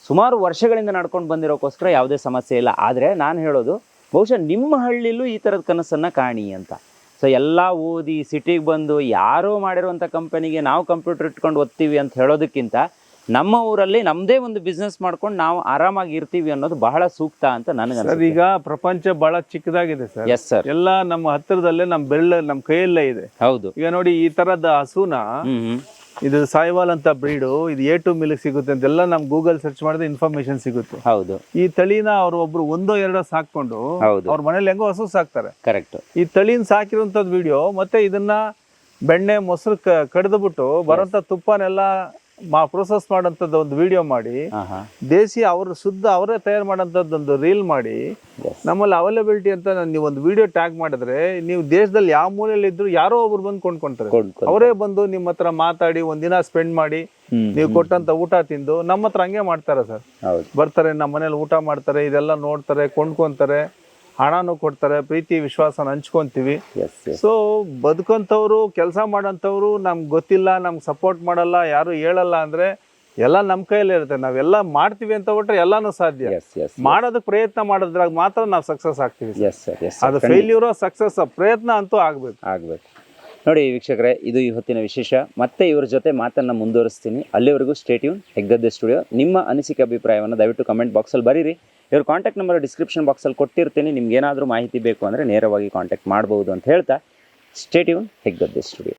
ಸುಮಾರು ವರ್ಷಗಳಿಂದ ನಡ್ಕೊಂಡು ಬಂದಿರೋಕ್ಕೋಸ್ಕರ ಯಾವುದೇ ಸಮಸ್ಯೆ ಇಲ್ಲ. ಆದರೆ ನಾನು ಹೇಳೋದು, ಬಹುಶಃ ನಿಮ್ಮ ಹಳ್ಳಿಲೂ ಈ ಥರದ ಕನಸನ್ನು ಕಾಣಿ ಅಂತ. ಸೊ ಎಲ್ಲ ಓದಿ ಸಿಟಿಗೆ ಬಂದು ಯಾರೋ ಮಾಡಿರುವಂಥ ಕಂಪನಿಗೆ ನಾವು ಕಂಪ್ಯೂಟರ್ ಇಟ್ಕೊಂಡು ಓದ್ತೀವಿ ಅಂತ ಹೇಳೋದಕ್ಕಿಂತ ನಮ್ಮ ಊರಲ್ಲಿ ನಮ್ಮದೇ ಒಂದು ಬಿಸ್ನೆಸ್ ಮಾಡ್ಕೊಂಡು ನಾವು ಆರಾಮಾಗಿ ಇರ್ತೀವಿ ಅನ್ನೋದು ಬಹಳ ಸೂಕ್ತ ಅಂತ ನನಗೆ ಅನ್ಸುತ್ತೆ. ಈಗ ಪ್ರಪಂಚ ಬಹಳ ಚಿಕ್ಕದಾಗಿದೆ ಸರ್. Yes sir. ಎಲ್ಲ ನಮ್ಮ ಹತ್ತಿರದಲ್ಲೇ, ನಮ್ಮ ಕೈಯಲ್ಲೇ ಇದೆ. ಹೌದು. ಈಗ ನೋಡಿ, ಈ ತರದ ಹಸುನ, ಇದು ಸಾಯಿವಾಲ್ ಅಂತ ಬ್ರೀಡು, ಇದು A2 ಮಿಲ್ಕ್ ಸಿಗುತ್ತೆ ಅಂತೆಲ್ಲ ನಮ್ ಗೂಗಲ್ ಸರ್ಚ್ ಮಾಡಿದ್ರೆ ಇನ್ಫಾರ್ಮೇಶನ್ ಸಿಗುತ್ತೆ. ಹೌದು. ಈ ತಳಿನ ಅವ್ರು ಒಬ್ರು 1-2 ಸಾಕೊಂಡು ಅವ್ರ ಮನೇಲಿ ಹೆಂಗೋ ಹಸು ಸಾಕ್ತಾರೆ. ಕರೆಕ್ಟ್. ಈ ತಳಿನ ಸಾಕಿರುವಂತದ್ ವಿಡಿಯೋ, ಮತ್ತೆ ಇದನ್ನ ಬೆಣ್ಣೆ ಮೊಸರು ಕಡ್ದು ಬಿಟ್ಟು ಬರೋಂತ ತುಪ್ಪನೆಲ್ಲ ಪ್ರೋಸೆಸ್ ಮಾಡೋಂಥದ್ದು ಒಂದು ವಿಡಿಯೋ ಮಾಡಿ ದೇಸಿ ಅವರು ಶುದ್ಧ ಅವರೇ ತಯಾರು ಮಾಡೋಂಥದ್ದೊಂದು ರೀಲ್ ಮಾಡಿ ನಮ್ಮಲ್ಲಿ ಅವೈಲಬಿಲಿಟಿ ಅಂತ ನೀವು ಒಂದು ವಿಡಿಯೋ ಟ್ಯಾಗ್ ಮಾಡಿದ್ರೆ ನೀವು ದೇಶದಲ್ಲಿ ಯಾವ ಮೂಲೆಯಲ್ಲಿ ಇದ್ರು ಯಾರೋ ಒಬ್ರು ಬಂದು ಕೊಂಡ್ಕೊಂತಾರೆ. ಅವರೇ ಬಂದು ನಿಮ್ಮ ಹತ್ರ ಮಾತಾಡಿ ಒಂದಿನ ಸ್ಪೆಂಡ್ ಮಾಡಿ ನೀವು ಕೊಟ್ಟಂತ ಊಟ ತಿಂದು ನಮ್ಮ ಹತ್ರ ಹಂಗೆ ಮಾಡ್ತಾರೆ ಸರ್. ಬರ್ತಾರೆ ನಮ್ಮ ಮನೇಲಿ ಊಟ ಮಾಡ್ತಾರೆ, ಇದೆಲ್ಲ ನೋಡ್ತಾರೆ, ಕೊಂಡ್ಕೊಂತಾರೆ, ಹಣನೂ ಕೊಡ್ತಾರೆ, ಪ್ರೀತಿ ವಿಶ್ವಾಸನ ಹಂಚ್ಕೊಂತೀವಿ. ಸೊ ಬದುಕಂತವ್ರು ಕೆಲಸ ಮಾಡೋಂಥವ್ರು ನಮ್ಗೆ ಗೊತ್ತಿಲ್ಲ, ನಮ್ಗೆ ಸಪೋರ್ಟ್ ಮಾಡಲ್ಲ, ಯಾರು ಹೇಳಲ್ಲ ಅಂದ್ರೆ ಎಲ್ಲ ನಮ್ಮ ಕೈಯಲ್ಲಿ ಇರುತ್ತೆ. ನಾವೆಲ್ಲ ಮಾಡ್ತೀವಿ ಅಂತ ಬಿಟ್ರೆ ಎಲ್ಲಾನು ಸಾಧ್ಯ. ಮಾಡೋದಕ್ಕೆ ಪ್ರಯತ್ನ ಮಾಡೋದ್ರಾಗ ಮಾತ್ರ ನಾವು ಸಕ್ಸಸ್ ಆಗ್ತೀವಿ. ಅದು ಫೇಲ್ಯೂರ್ ಸಕ್ಸಸ್ ಪ್ರಯತ್ನ ಅಂತೂ ಆಗ್ಬೇಕು. ನೋಡಿ ವೀಕ್ಷಕರೇ, ಇದು ಇವತ್ತಿನ ವಿಶೇಷ. ಮತ್ತೆ ಇವ್ರ ಜೊತೆ ಮಾತನ್ನ ಮುಂದುವರಿಸ್ತೀನಿ. ಅಲ್ಲಿವರೆಗೂ ಸ್ಟೇ ಟ್ಯೂನ್ ಹೆಗ್ಗದ್ದೆ ಸ್ಟುಡಿಯೋ. ನಿಮ್ಮ ಅನಿಸಿಕೆ ಅಭಿಪ್ರಾಯವನ್ನು ದಯವಿಟ್ಟು ಕಮೆಂಟ್ ಬಾಕ್ಸಲ್ಲಿ ಬರೀರಿ. ಇವ್ರ ಕಾಂಟ್ಯಾಕ್ಟ್ ನಂಬರ್ ಡಿಸ್ಕ್ರಿಪ್ಷನ್ ಬಾಕ್ಸಲ್ಲಿ ಕೊಟ್ಟಿರ್ತೀನಿ. ನಿಮ್ಗೆ ಏನಾದರೂ ಮಾಹಿತಿ ಬೇಕು ಅಂದರೆ ನೇರವಾಗಿ ಕಾಂಟ್ಯಾಕ್ಟ್ ಮಾಡ್ಬೋದು ಅಂತ ಹೇಳ್ತಾ ಸ್ಟೇ ಟ್ಯೂನ್ ಹೆಗ್ಗದ್ದೆ ಸ್ಟುಡಿಯೋ.